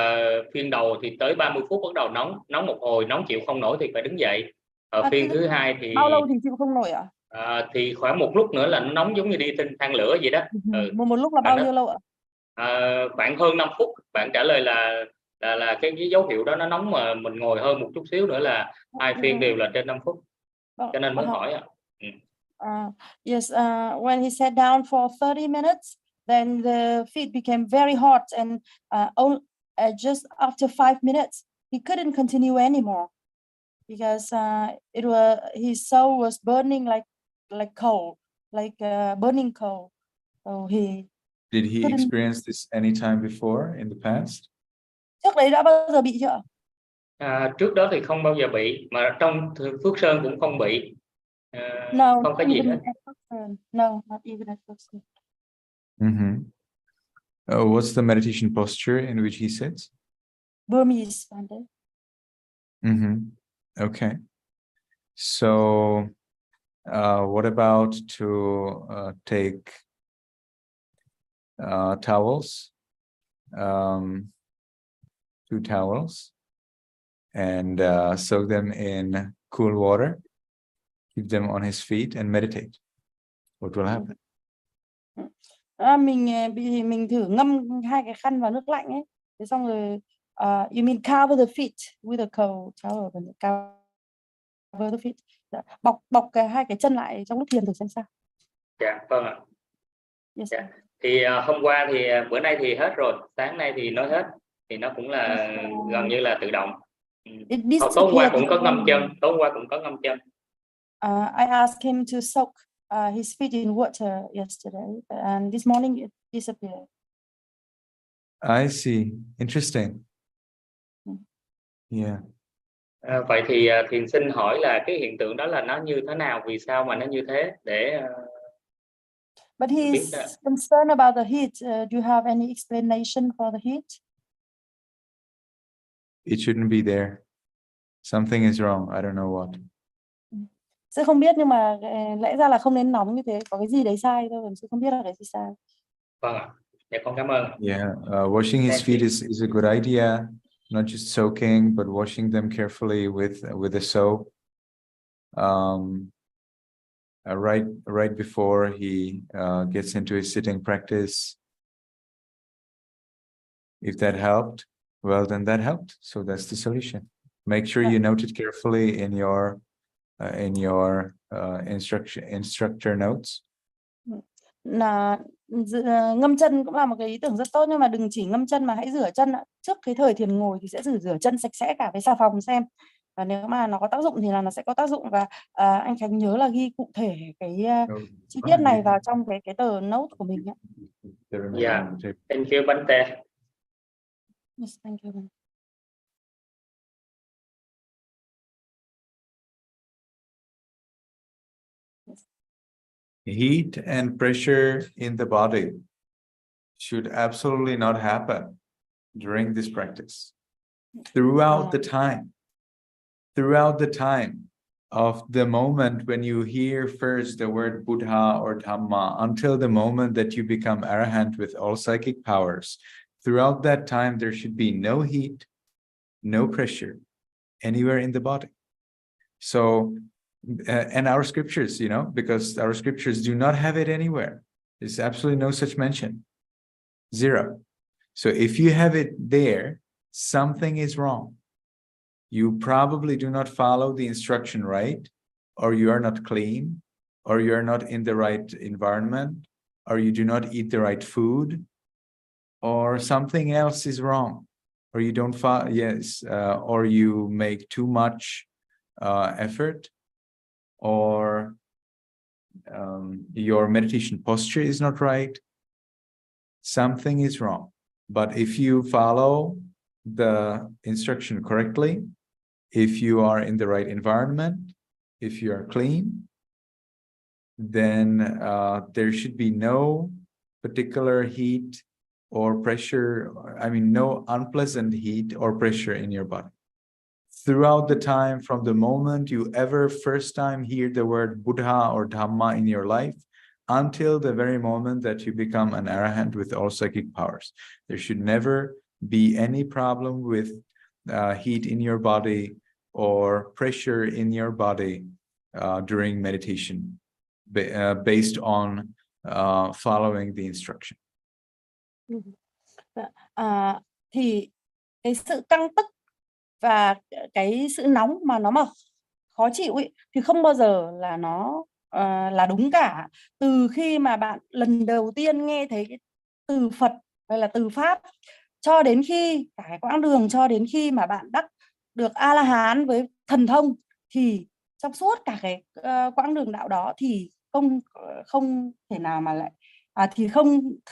phiên đầu thì tới 30 phút bắt đầu nóng một hồi, nóng chịu không nổi thì phải đứng dậy. Ở phiên thứ hai thì bao lâu thì chịu không nổi ạ? Thì khoảng một lúc nữa là nó nóng giống như đi trên than lửa vậy đó. Một lúc là bao nhiêu lâu ạ? Khoảng hơn 5 phút. Bạn trả lời là cái dấu hiệu đó nó nóng mà mình ngồi hơn một chút xíu nữa là 2 phiên đều là trên 5 phút. Cho nên mới hỏi ạ. Yes, when he sat down for 30 minutes, then the feet became very hot, and just after 5 minutes, he couldn't continue anymore because his soul was burning like coal, like burning coal. So Did he experience this any time before in the past? Trước đấy đã bao giờ bị chưa? Trước đó thì không bao giờ bị, mà trong Phước Sơn cũng không bị. No, không có gì hết. No, not even at first. What's the meditation posture in which he sits? Burmese. Okay. So, what about to take towels, 2 towels, and soak them in cool water, keep them on his feet, and meditate? What will happen? Mình thử ngâm 2 cái khăn vào nước lạnh ấy, thế xong rồi you mean cover the feet with a cold towel, cover the feet, bọc 2 cái chân lại trong lúc thiền thử xem sao. Dạ vâng ạ. Yes. Dạ. Thì hôm qua thì bữa nay thì hết rồi, sáng nay thì nói hết, thì nó cũng là gần như là tự động. Tối hôm qua cũng có ngâm chân. I asked him to soak his feet in water yesterday, and this morning it disappeared. I see. Interesting. Yeah. Vậy thì Thiền xin hỏi là cái hiện tượng đó là nó như thế nào, vì sao mà nó như thế, để But he's concerned about the heat. Do you have any explanation for the heat? It shouldn't be there. Something is wrong. I don't know what. Sư không biết, nhưng mà lẽ ra là không nên nóng như thế, có cái gì đấy sai thôi, sư không biết là cái gì sai. Vâng ạ. Dạ con cảm ơn. Yeah, washing his feet is a good idea. Not just soaking, but washing them carefully with the soap. Right before he gets into his sitting practice. If that helped, well, then that helped. So that's the solution. Make sure you note it carefully in your instructor notes. Là ngâm chân cũng là một cái ý tưởng rất tốt, nhưng mà đừng chỉ ngâm chân mà hãy rửa chân. Trước cái thời thiền ngồi thì sẽ rửa chân sạch sẽ cả với xà phòng xem, và nếu mà nó có tác dụng thì là nó sẽ có tác dụng. Và anh Khánh nhớ là ghi cụ thể cái chi tiết này vào trong cái tờ note của mình. Yeah, thank you Bante. Yes, thank you. Heat and pressure in the body should absolutely not happen during this practice. Throughout the time of the moment when you hear first the word Buddha or Dhamma, until the moment that you become Arahant with all psychic powers, throughout that time there should be no heat, no pressure anywhere in the body. So, and our scriptures, because our scriptures do not have it anywhere. There's absolutely no such mention. 0. So if you have it there, something is wrong. You probably do not follow the instruction right, or you are not clean, or you are not in the right environment, or you do not eat the right food, or something else is wrong, or you don't follow, or you make too much effort, or your meditation posture is not right. Something is wrong. But if you follow the instruction correctly, if you are in the right environment, if you are clean, then there should be no particular heat or pressure, no unpleasant heat or pressure in your body. Throughout the time, from the moment you ever first time hear the word Buddha or Dhamma in your life, until the very moment that you become an Arahant with all psychic powers, there should never be any problem with heat in your body or pressure in your body during meditation. based on following the instruction. Thì cái sự căng tức và cái sự nóng mà nó khó chịu ấy, thì không bao giờ là nó là đúng cả. Từ khi mà bạn lần đầu tiên nghe thấy cái từ Phật hay là từ Pháp, cho đến khi cả cái quãng đường, cho đến khi mà bạn đắc được A-la-hán với thần thông, thì trong suốt cả cái quãng đường đạo đó thì không thể nào mà lại thì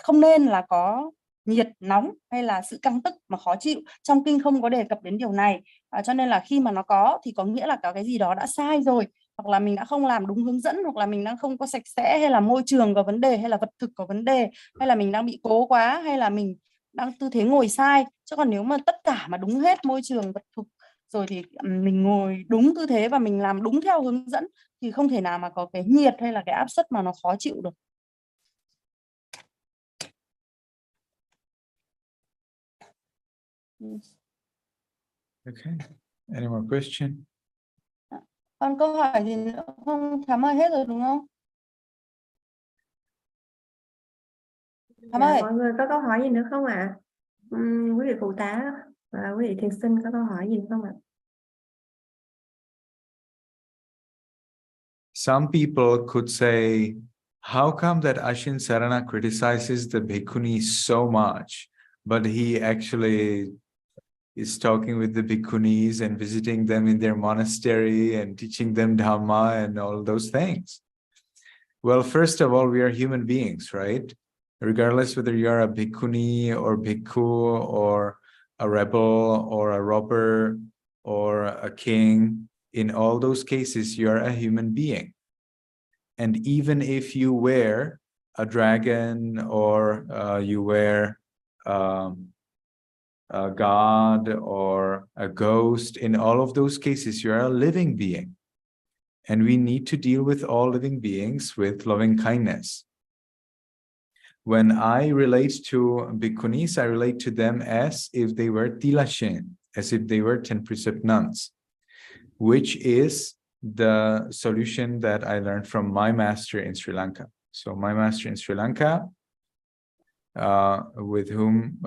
không nên là có nhiệt nóng hay là sự căng tức mà khó chịu. Trong kinh không có đề cập đến điều này, cho nên là khi mà nó có thì có nghĩa là có cái gì đó đã sai rồi, hoặc là mình đã không làm đúng hướng dẫn, hoặc là mình đang không có sạch sẽ, hay là môi trường có vấn đề, hay là vật thực có vấn đề, hay là mình đang bị cố quá, hay là mình đang tư thế ngồi sai. Chứ còn nếu mà tất cả mà đúng hết môi trường, vật thực rồi thì mình ngồi đúng tư thế và mình làm đúng theo hướng dẫn thì không thể nào mà có cái nhiệt hay là cái áp suất mà nó khó chịu được. Okay. Any more question? Còn câu hỏi gì nữa không? Thắm ơi, hết rồi đúng không? Thắm ơi. Mọi người có câu hỏi gì nữa không ạ? Quý vị phụ tá và quý vị thiền sinh có câu hỏi gì không ạ? Some people could say, how come that Ashin Sarana criticizes the bhikkhuni so much, but he actually is talking with the bhikkhunis and visiting them in their monastery and teaching them Dhamma and all those things? Well, first of all, we are human beings, right? Regardless whether you are a bhikkhuni or bhikkhu or a rebel or a robber or a king, in all those cases, you are a human being. And even if you wear a dragon or you wear a god or a ghost, in all of those cases, you are a living being. And we need to deal with all living beings with loving kindness. When I relate to bhikkhunis, I relate to them as if they were tilashin, as if they were 10 precept nuns, which is the solution that I learned from my master in Sri Lanka. So my master in Sri Lanka, with whom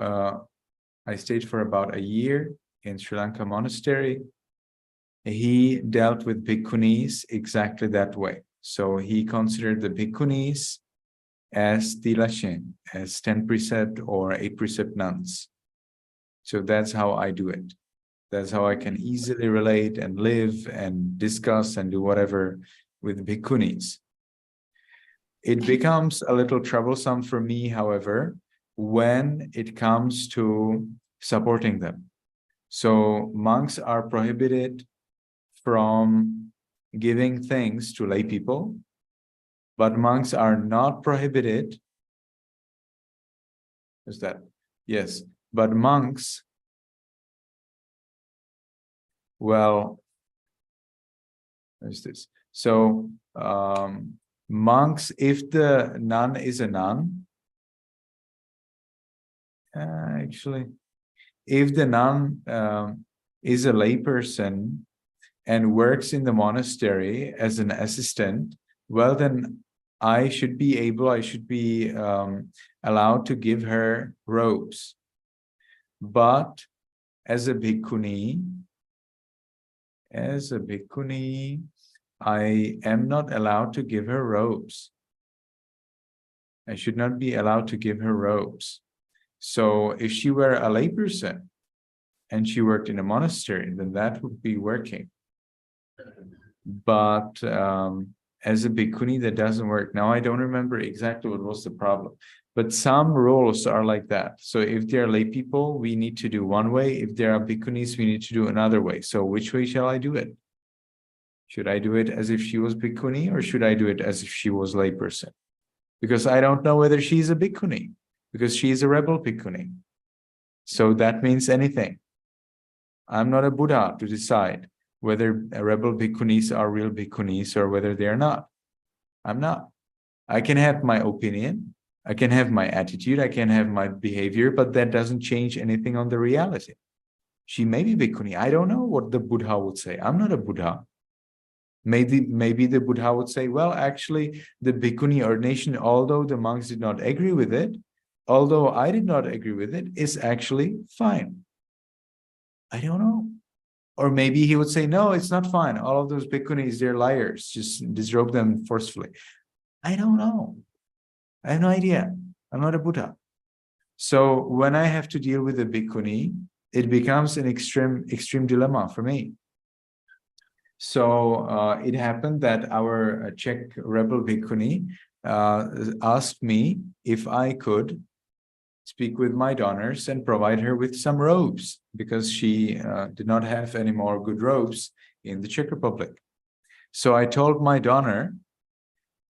I stayed for about a year in Sri Lanka monastery, he dealt with bhikkhunis exactly that way. So he considered the bhikkhunis as tilashin, as 10 precept or 8 precept nuns. So that's how I do it. That's how I can easily relate and live and discuss and do whatever with bhikkhunis. It becomes a little troublesome for me, however, when it comes to supporting them. So monks are prohibited from giving things to lay people, but monks are not prohibited. Is that? Yes, but monks, well, there's this. So monks, if the nun is a nun, actually, if the nun is a layperson and works in the monastery as an assistant, well, then I should be allowed to give her robes. But as a bhikkhuni, I am not allowed to give her robes. I should not be allowed to give her robes. So if she were a layperson and she worked in a monastery, then that would be working. But as a bhikkhuni, that doesn't work. Now, I don't remember exactly what was the problem, but some rules are like that. So if they are lay people, we need to do one way. If there are bhikkhunis, we need to do another way. So which way shall I do it? Should I do it as if she was bhikkhuni, or should I do it as if she was layperson? Because I don't know whether she is a bhikkhuni, because she is a rebel bhikkhuni. So that means anything. I'm not a Buddha to decide whether rebel bhikkhunis are real bhikkhunis or whether they are not. I'm not. I can have my opinion, I can have my attitude, I can have my behavior, but that doesn't change anything on the reality. She may be bhikkhuni. I don't know what the Buddha would say. I'm not a Buddha. Maybe the Buddha would say, well, actually, the bhikkhuni ordination, although the monks did not agree with it, although I did not agree with it, is actually fine. I don't know. Or maybe he would say, no, it's not fine. All of those bhikkhunis, they're liars. Just disrobe them forcefully. I don't know. I have no idea. I'm not a Buddha. So when I have to deal with a bhikkhuni, it becomes an extreme dilemma for me. So it happened that our Czech rebel bhikkhuni asked me if I could speak with my donors and provide her with some robes, because she did not have any more good robes in the Czech Republic. So I told my donor,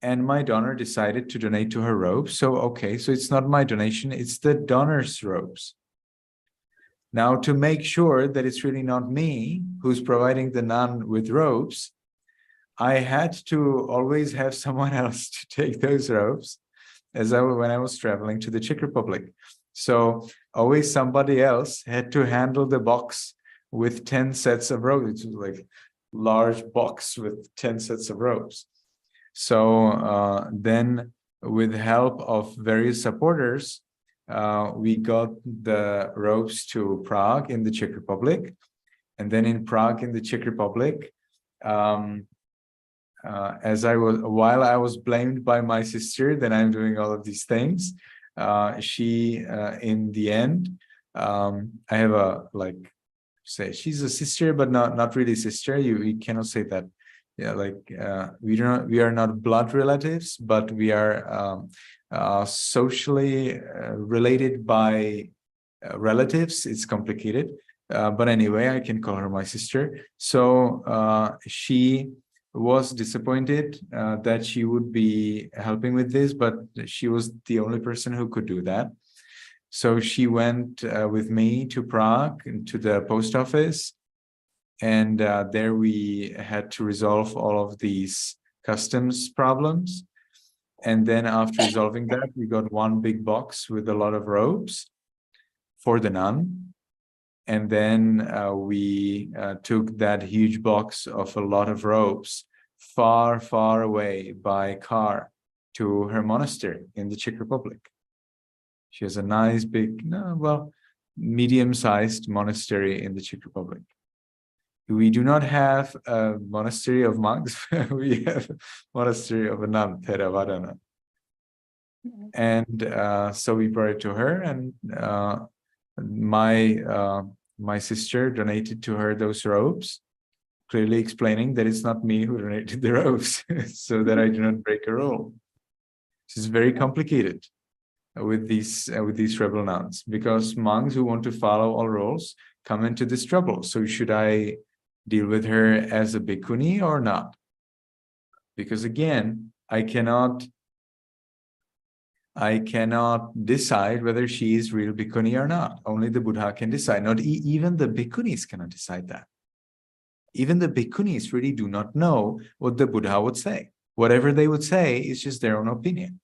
and my donor decided to donate to her robes. So, okay, so it's not my donation, it's the donor's robes. Now, to make sure that it's really not me who's providing the nun with robes, I had to always have someone else to take those robes when I was traveling to the Czech Republic. So always somebody else had to handle the box with 10 sets of robes. It was like a large box with 10 sets of robes. So then, with help of various supporters, we got the robes to Prague in the Czech Republic. And then in Prague in the Czech Republic, while I was blamed by my sister that I'm doing all of these things, she in the end, I have she's a sister, but not really sister. You cannot say that. Yeah, we are not blood relatives, but we are socially related by relatives. It's complicated, but anyway, I can call her my sister. So she was disappointed that she would be helping with this, but she was the only person who could do that. So she went with me to Prague, to the post office, and there we had to resolve all of these customs problems. And then after resolving that, we got one big box with a lot of robes for the nun. And then we took that huge box of a lot of robes far, far away by car to her monastery in the Czech Republic. She has a nice big, medium-sized monastery in the Czech Republic. We do not have a monastery of monks. We have a monastery of a nun, Theravada nun. And so we brought it to her, and my sister donated to her those robes, clearly explaining that it's not me who donated the robes, so that I do not break a rule. This is very complicated with these rebel nuns, because monks who want to follow all rules come into this trouble. So should I deal with her as a bhikkhuni or not? Because again, I cannot decide whether she is real bhikkhuni or not. Only the Buddha can decide. Not even the bhikkhunis cannot decide that. Even the bhikkhunis really do not know what the Buddha would say. Whatever they would say is just their own opinion.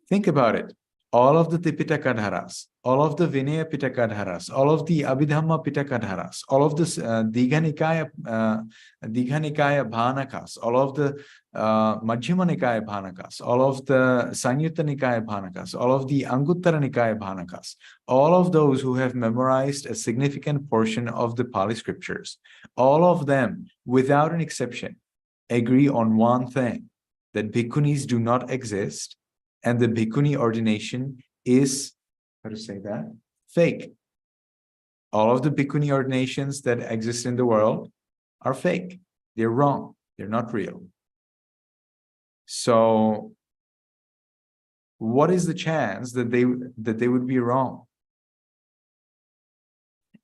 Think about it. All of the Tipitaka-dharas, all of the Vinaya Pitaka-dharas, all of the Abhidhamma Pitaka-dharas, all of the Digha Nikaya Bhanakas, all of the Majjhima Nikaya Bhanakas, all of the Sanyutta Nikaya Bhanakas, all of the Anguttara Nikaya Bhanakas, all of those who have memorized a significant portion of the Pali scriptures, all of them, without an exception, agree on one thing, that bhikkhunis do not exist, and the bhikkhuni ordination is, how to say that, fake. All of the bhikkhuni ordinations that exist in the world are fake. They're wrong. They're not real. So what is the chance that they would be wrong?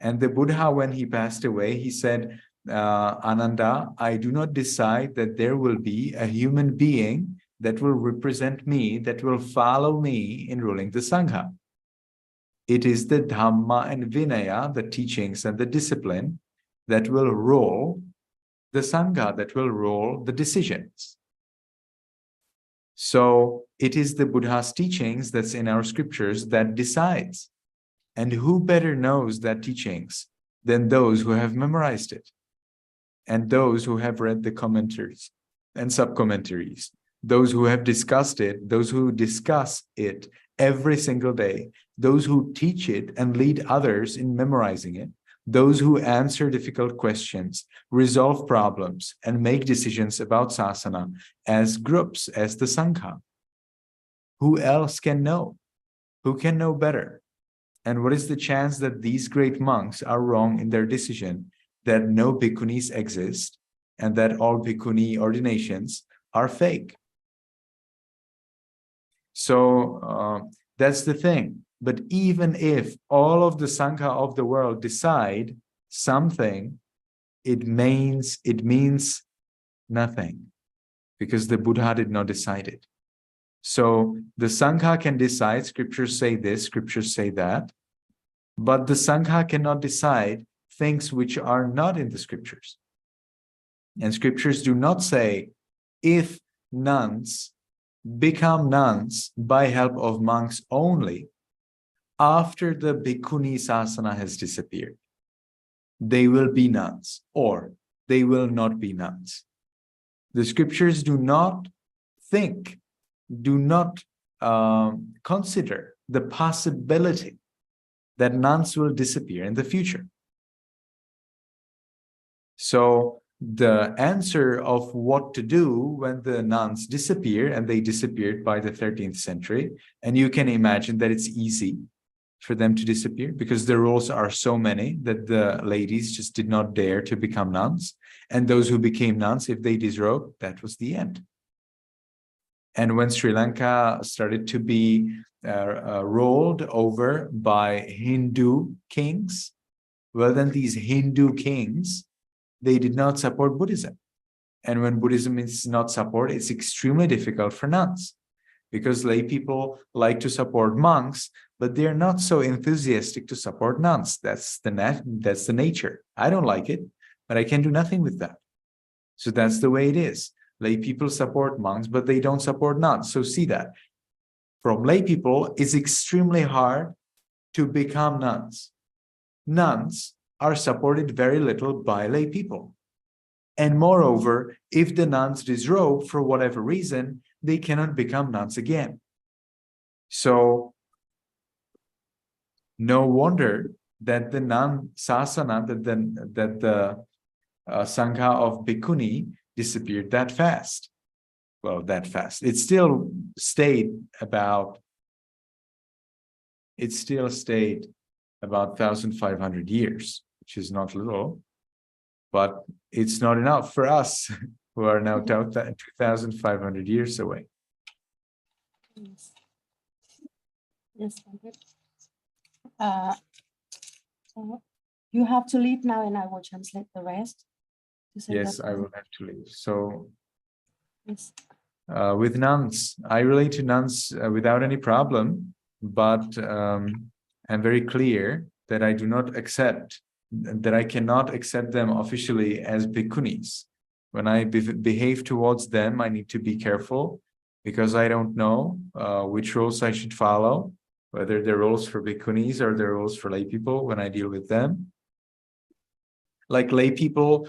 And the Buddha, when he passed away, he said, Ananda, I do not decide that there will be a human being that will represent me, that will follow me in ruling the Sangha. It is the Dhamma and Vinaya, the teachings and the discipline, that will rule the Sangha, that will rule the decisions. So it is the Buddha's teachings that's in our scriptures that decides. And who better knows that teachings than those who have memorized it? and those who have read the commentaries and sub-commentaries, those who have discussed it, those who discuss it every single day, those who teach it and lead others in memorizing it, those who answer difficult questions, resolve problems, and make decisions about sasana as groups, as the Sangha. Who else can know? Who can know better? And what is the chance that these great monks are wrong in their decision that no bhikkhunis exist and that all bhikkhuni ordinations are fake? So that's the thing. But even if all of the Sangha of the world decide something, it means nothing, because the Buddha did not decide it. So the Sangha can decide, scriptures say this, scriptures say that, but the Sangha cannot decide things which are not in the scriptures. And scriptures do not say, if nuns become nuns by help of monks only, after the bhikkhuni sasana has disappeared, they will be nuns or they will not be nuns. The scriptures do not think, do not consider the possibility that nuns will disappear in the future. So the answer of what to do when the nuns disappear, and they disappeared by the 13th century, and you can imagine that it's easy for them to disappear because the rules are so many that the ladies just did not dare to become nuns. And those who became nuns, if they disrobed, that was the end. And when Sri Lanka started to be ruled over by Hindu kings, well, then these Hindu kings, they did not support Buddhism. And when Buddhism is not supported, it's extremely difficult for nuns, because lay people like to support monks, but they're not so enthusiastic to support nuns. That's the nature. I don't like it, but I can do nothing with that. So that's the way it is. Lay people support monks, but they don't support nuns. So see that. From lay people, it's extremely hard to become nuns. Nuns are supported very little by lay people. And moreover, if the nuns disrobe for whatever reason, they cannot become nuns again. So no wonder that the nun sasana, that the Sangha of Bhikkhuni disappeared that fast. Well, that fast. It still stayed about 1,500 years, which is not little, but it's not enough for us who are now 2,500 years away. Yes. Yes. So you have to leave now, and I will translate the rest. Yes, I will have to leave. So yes. With nuns, I relate to nuns without any problem, but I'm very clear that I do not accept, that I cannot accept them officially as bhikkhunis. When I behave towards them, I need to be careful, because I don't know which rules I should follow, whether they're rules for bhikkhunis or they're rules for lay people when I deal with them. Like lay people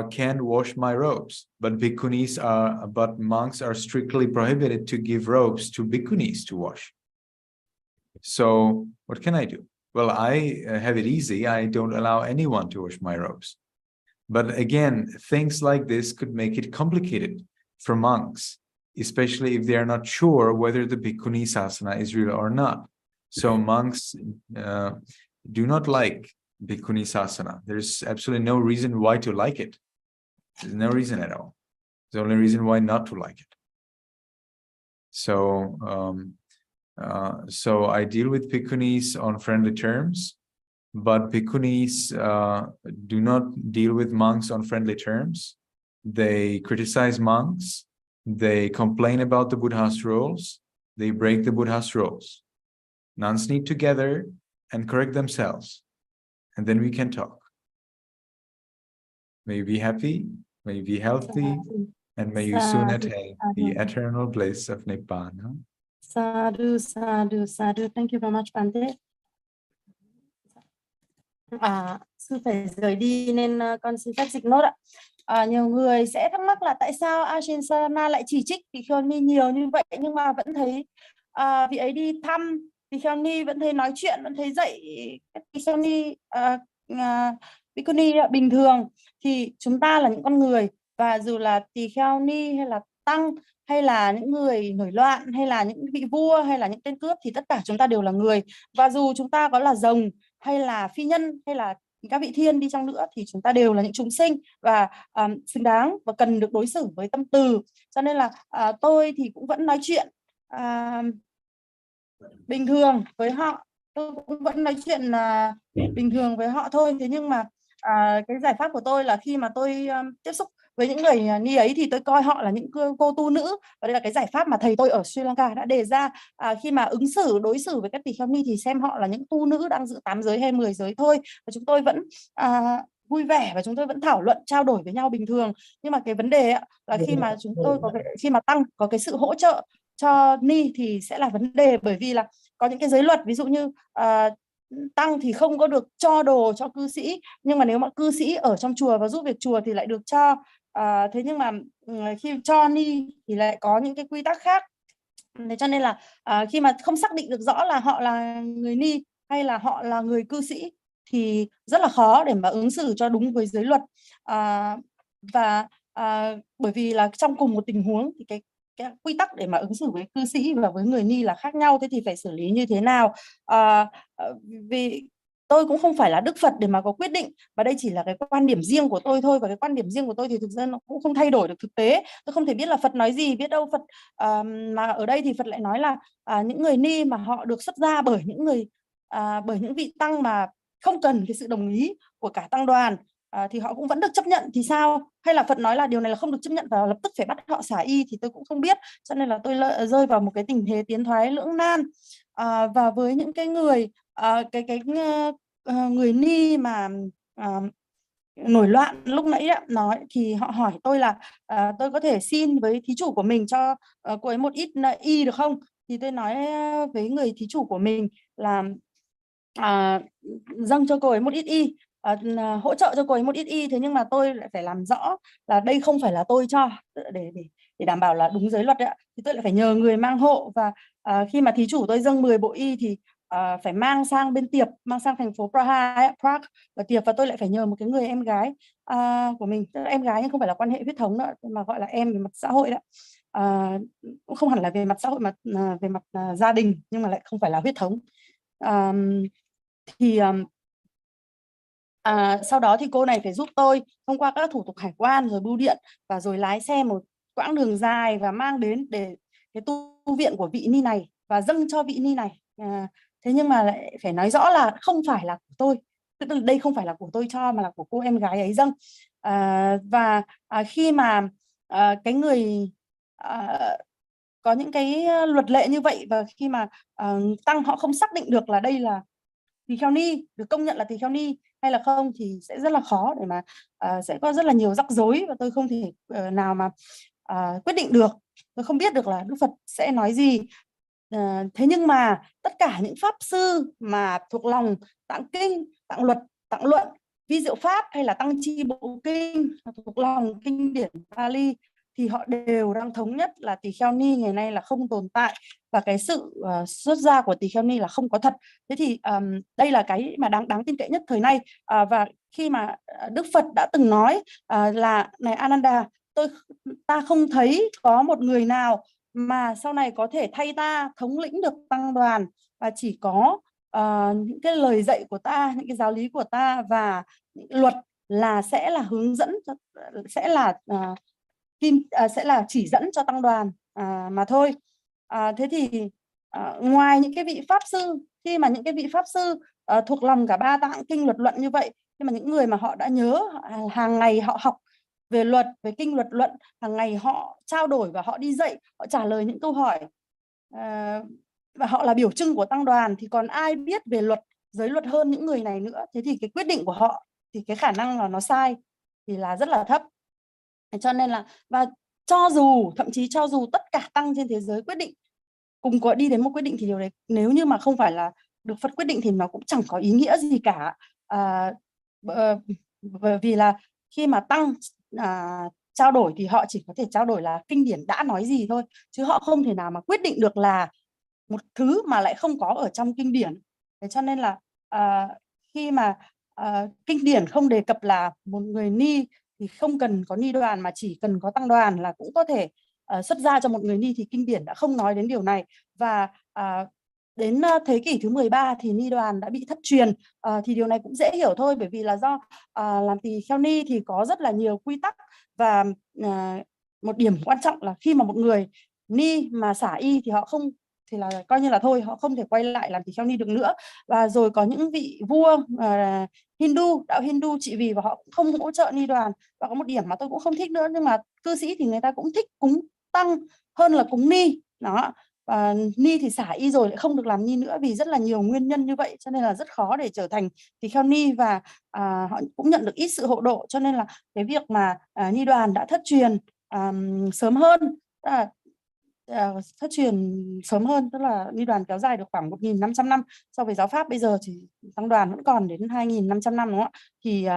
can wash my robes, but but monks are strictly prohibited to give robes to bhikkhunis to wash. So what can I do? Well, I have it easy. I don't allow anyone to wash my robes. But again, things like this could make it complicated for monks, especially if they are not sure whether the bhikkhuni sasana is real or not. So monks do not like bhikkhuni sasana. There's absolutely no reason why to like it. There's no reason at all. There's only reason why not to like it. So so I deal with bhikkhunis on friendly terms, but bhikkhunis do not deal with monks on friendly terms. They criticize monks. They complain about the Buddha's rules. They break the Buddha's rules. Nuns need to gather and correct themselves, and then we can talk. May you be happy, may you be healthy, and may you soon attain the eternal bliss of Nibbana. Sadhu, sadhu, sadhu. Thank you very much, Bante. Sư phải rời đi nên con xin phép dịch nốt ạ. Nhiều người sẽ thắc mắc là tại sao Ashin Sarana lại chỉ trích Tỳ Kheo Ni nhiều như vậy, nhưng mà vẫn thấy vị ấy đi thăm Tỳ Kheo Ni, vẫn thấy nói chuyện, vẫn thấy dạy Tỳ Kheo Ni Bhikkhuni bình thường. Thì chúng ta là những con người, và dù là Tỳ Kheo Ni hay là tăng, hay là những người nổi loạn, hay là những vị vua, hay là những tên cướp, thì tất cả chúng ta đều là người. Và dù chúng ta có là rồng, hay là phi nhân, hay là các vị thiên đi chăng nữa, thì chúng ta đều là những chúng sinh và xứng đáng và cần được đối xử với tâm từ. Cho nên là tôi thì cũng vẫn nói chuyện bình thường với họ, tôi cũng vẫn nói chuyện bình thường với họ thôi. Thế nhưng mà cái giải pháp của tôi là khi mà tôi tiếp xúc với những người ni ấy thì tôi coi họ là những cô tu nữ, và đây là cái giải pháp mà thầy tôi ở Sri Lanka đã đề ra. Khi mà đối xử với các tỳ kheo ni thì xem họ là những tu nữ đang giữ 8 giới hay 10 giới thôi, và chúng tôi vẫn vui vẻ và chúng tôi vẫn thảo luận trao đổi với nhau bình thường. Nhưng mà cái vấn đề là khi mà chúng tôi khi mà tăng có cái sự hỗ trợ cho ni thì sẽ là vấn đề, bởi vì là có những cái giới luật, ví dụ như tăng thì không có được cho đồ cho cư sĩ, nhưng mà nếu mà cư sĩ ở trong chùa và giúp việc chùa thì lại được cho. Thế nhưng mà khi cho ni thì lại có những cái quy tắc khác. Thế cho nên là khi mà không xác định được rõ là họ là người ni hay là họ là người cư sĩ thì rất là khó để mà ứng xử cho đúng với giới luật. Bởi vì là trong cùng một tình huống thì cái quy tắc để mà ứng xử với cư sĩ và với người ni là khác nhau. Thế thì phải xử lý như thế nào? Vì tôi cũng không phải là Đức Phật để mà có quyết định, và đây chỉ là cái quan điểm riêng của tôi thôi, và cái quan điểm riêng của tôi thì thực ra nó cũng không thay đổi được thực tế. Tôi không thể biết là Phật nói gì, biết đâu Phật mà ở đây thì Phật lại nói là những người ni mà họ được xuất gia bởi những vị tăng mà không cần cái sự đồng ý của cả tăng đoàn thì họ cũng vẫn được chấp nhận thì sao? Hay là Phật nói là điều này là không được chấp nhận và lập tức phải bắt họ xả y, thì tôi cũng không biết. Cho nên là tôi rơi vào một cái tình thế tiến thoái lưỡng nan. Và với những cái người người ni mà nổi loạn lúc nãy nói, thì họ hỏi tôi là tôi có thể xin với thí chủ của mình cho cô ấy một ít y được không? Thì tôi nói với người thí chủ của mình là dâng cho cô ấy một ít y, hỗ trợ cho cô ấy một ít y. Thế nhưng mà tôi lại phải làm rõ là đây không phải là tôi cho, để đảm bảo là đúng giới luật đấy, thì tôi lại phải nhờ người mang hộ. Và khi mà thí chủ tôi dâng 10 bộ y thì phải mang sang bên Tiệp, mang sang thành phố Prague và Tiệp, và tôi lại phải nhờ một cái người em gái của mình, tức là em gái nhưng không phải là quan hệ huyết thống nữa, mà gọi là em về mặt xã hội đó. Cũng không hẳn là về mặt xã hội mà về mặt gia đình, nhưng mà lại không phải là huyết thống. Sau đó thì cô này phải giúp tôi thông qua các thủ tục hải quan, rồi bưu điện, và rồi lái xe một quãng đường dài và mang đến để cái tu viện của vị ni này và dâng cho vị ni này. Thế nhưng mà lại phải nói rõ là không phải là của tôi, tức là đây không phải là của tôi cho, mà là của cô em gái ấy dâng. Khi mà cái người có những cái luật lệ như vậy, và khi mà tăng họ không xác định được là đây là tỳ kheo ni, được công nhận là tỳ kheo ni hay là không, thì sẽ rất là khó để mà sẽ có rất là nhiều rắc rối, và tôi không thể nào mà quyết định được. Tôi không biết được là Đức Phật sẽ nói gì. Thế nhưng mà tất cả những pháp sư mà thuộc lòng tạng kinh, tạng luật, tạng luận, vi diệu pháp hay là tăng chi bộ kinh thuộc lòng kinh điển Pali, thì họ đều đang thống nhất là tỳ kheo ni ngày nay là không tồn tại, và cái sự xuất gia của tỳ kheo ni là không có thật. Thế thì đây là cái mà đáng tin cậy nhất thời nay. Và khi mà Đức Phật đã từng nói là này Ananda, ta không thấy có một người nào mà sau này có thể thay ta thống lĩnh được tăng đoàn, và chỉ có những cái lời dạy của ta, những cái giáo lý của ta và những luật là sẽ là hướng dẫn, sẽ là chỉ dẫn cho tăng đoàn mà thôi. Thế thì ngoài những cái vị pháp sư, khi mà những cái vị pháp sư thuộc lòng cả ba tạng kinh luật luận như vậy, nhưng mà những người mà họ đã nhớ hàng ngày họ học về luật, về kinh luật luận, hàng ngày họ trao đổi và họ đi dạy, họ trả lời những câu hỏi, và họ là biểu trưng của tăng đoàn, thì còn ai biết về luật, giới luật hơn những người này nữa. Thế thì cái quyết định của họ thì cái khả năng là nó sai thì là rất là thấp. Cho nên là, và thậm chí cho dù tất cả tăng trên thế giới quyết định cùng có đi đến một quyết định, thì điều đấy nếu như mà không phải là được Phật quyết định thì nó cũng chẳng có ý nghĩa gì cả. bởi vì là khi mà tăng trao đổi thì họ chỉ có thể trao đổi là kinh điển đã nói gì thôi, chứ họ không thể nào mà quyết định được là một thứ mà lại không có ở trong kinh điển. Thế cho nên là khi mà kinh điển không đề cập là một người ni thì không cần có ni đoàn, mà chỉ cần có tăng đoàn là cũng có thể xuất gia cho một người ni, thì kinh điển đã không nói đến điều này. Và đến thế kỷ thứ 13 thì ni đoàn đã bị thất truyền, thì điều này cũng dễ hiểu thôi, bởi vì là do làm tỳ kheo ni thì có rất là nhiều quy tắc, và một điểm quan trọng là khi mà một người ni mà xả y thì họ không thì là coi như là thôi, họ không thể quay lại làm tỳ kheo ni được nữa. Và rồi có những vị vua Hindu, đạo Hindu trị vì và họ cũng không hỗ trợ ni đoàn. Và có một điểm mà tôi cũng không thích nữa, nhưng mà cư sĩ thì người ta cũng thích cúng tăng hơn là cúng ni đó. Và ni thì xả y rồi lại không được làm ni nữa vì rất là nhiều nguyên nhân như vậy, cho nên là rất khó để trở thành tỳ kheo ni, và họ cũng nhận được ít sự hộ độ. Cho nên là cái việc mà ni đoàn đã thất truyền sớm hơn, thất truyền sớm hơn, tức là ni đoàn kéo dài được khoảng 1.500 năm so với giáo pháp bây giờ thì tăng đoàn vẫn còn đến 2.500 năm, đúng không ạ? Thì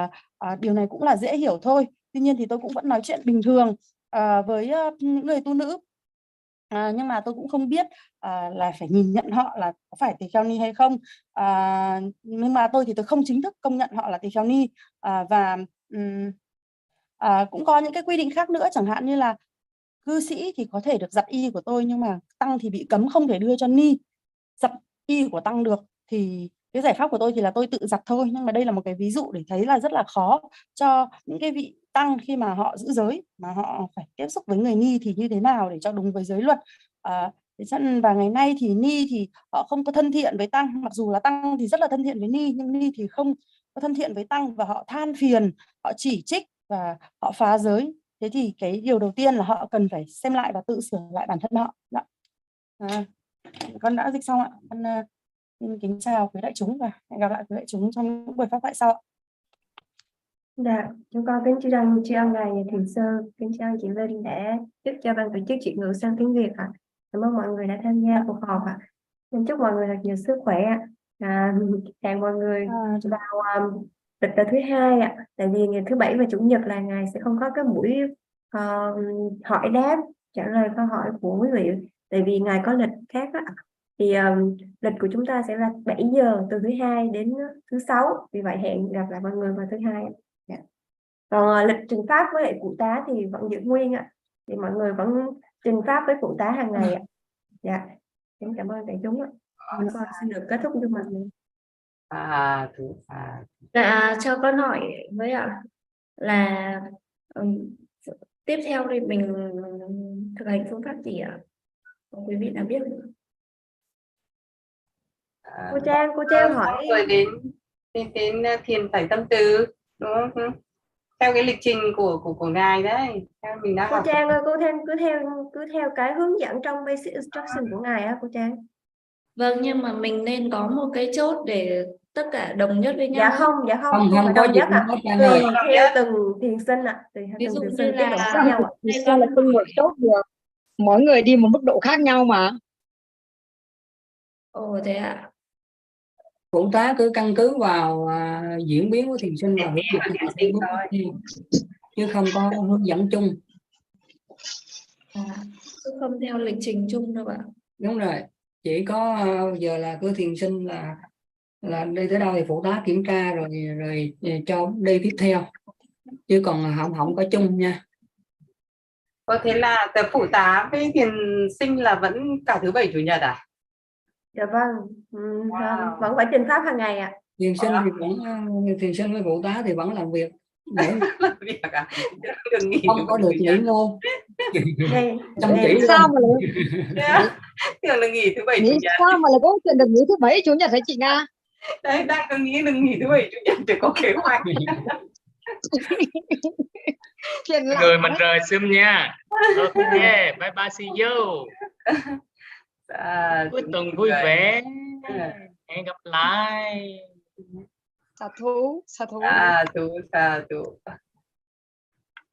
điều này cũng là dễ hiểu thôi. Tuy nhiên thì tôi cũng vẫn nói chuyện bình thường với những người tu nữ, nhưng mà tôi cũng không biết là phải nhìn nhận họ là có phải tỳ kheo ni hay không. Nhưng mà tôi thì tôi không chính thức công nhận họ là tỳ kheo ni. Và cũng có những cái quy định khác nữa, chẳng hạn như là cư sĩ thì có thể được giặt y của tôi, nhưng mà tăng thì bị cấm không thể đưa cho ni giặt y của tăng được. Thì cái giải pháp của tôi thì là tôi tự giặt thôi, nhưng mà đây là một cái ví dụ để thấy là rất là khó cho những cái vị tăng khi mà họ giữ giới, mà họ phải tiếp xúc với người ni thì như thế nào để cho đúng với giới luật. Và ngày nay thì ni thì họ không có thân thiện với tăng, mặc dù là tăng thì rất là thân thiện với ni, nhưng ni thì không có thân thiện với tăng, và họ than phiền, họ chỉ trích và họ phá giới. Thế thì cái điều đầu tiên là họ cần phải xem lại và tự sửa lại bản thân họ. Con đã dịch xong ạ. Con xin kính chào quý đại chúng và hẹn gặp lại quý đại chúng trong những buổi pháp thoại sau. Dạ, chúng con kính tri ân Ngài Thiền Sư, kính tri ân chị Linh đã giúp cho ban tổ chức chuyển ngữ sang tiếng Việt ạ. Cảm ơn mọi người đã tham gia cuộc họp ạ. Xin chúc mọi người thật nhiều sức khỏe ạ. Hẹn mọi người vào lịch thứ 2 ạ. Tại vì ngày thứ Bảy và Chủ nhật là Ngài sẽ không có cái buổi hỏi đáp trả lời câu hỏi của quý vị. Tại vì Ngài có lịch khác ạ. Thì lịch của chúng ta sẽ là 7 giờ từ thứ 2 đến thứ 6. Vì vậy hẹn gặp lại mọi người vào thứ 2. Còn lịch trình pháp với lại phụ tá thì vẫn giữ nguyên ạ. Thì mọi người vẫn trình pháp với phụ tá hàng ngày ạ. Dạ, em cảm ơn đại chúng ạ. Con xin được kết thúc chương trình. Dạ, cho con hỏi với ạ là tiếp theo thì mình thực hành phương pháp gì ạ? Quý vị nào biết không? Cô Trang hỏi rồi đến thiền tẩy tâm từ, đúng không? Theo cái lịch trình của ngài đấy, theo mình đã cô học. Trang ơi, cứ theo cái hướng dẫn trong basic instruction của ngài á cô Trang. Vâng, nhưng mà mình nên có một cái chốt để tất cả đồng nhất với nhau. Dạ không Không có có nhất gì ạ. Tùy theo từng thiền sinh ạ. Ví dụ như là sao là không một chốt được, mỗi người đi một mức độ khác nhau mà. Ồ thế ạ. Phụ tá cứ căn cứ vào diễn biến của thiền sinh và hướng dẫn chứ không có hướng dẫn chung. Chứ không theo lịch trình chung đâu ạ. Đúng rồi, chỉ có giờ là cứ thiền sinh là đi tới đâu thì phụ tá kiểm tra rồi cho đi tiếp theo, chứ còn không có chung nha. Có thế là phụ tá với thiền sinh là vẫn cả thứ Bảy Chủ nhật à? Dạ vâng. Wow. Vẫn phải trình pháp hàng ngày ạ. Thiền sinh thì vẫn thiền sinh với phụ tá thì vẫn làm việc. Làm việc à? Đừng nghỉ Không có được nghỉ ngơi. Chăm chỉ sao mà tưởng là nghỉ thứ Bảy Chủ nhật. Sao mà lại có chuyện được nghỉ thứ Bảy Chủ nhật hả chị Nga? Đấy, đang cứ nghĩ đừng nghỉ thứ Bảy Chủ nhật để có kế hoạch. Người mình rời sim nha. Ok, bye bye, see you. Cuối tuần vui vẻ. Hẹn gặp lại. Sādhu. Sādhu.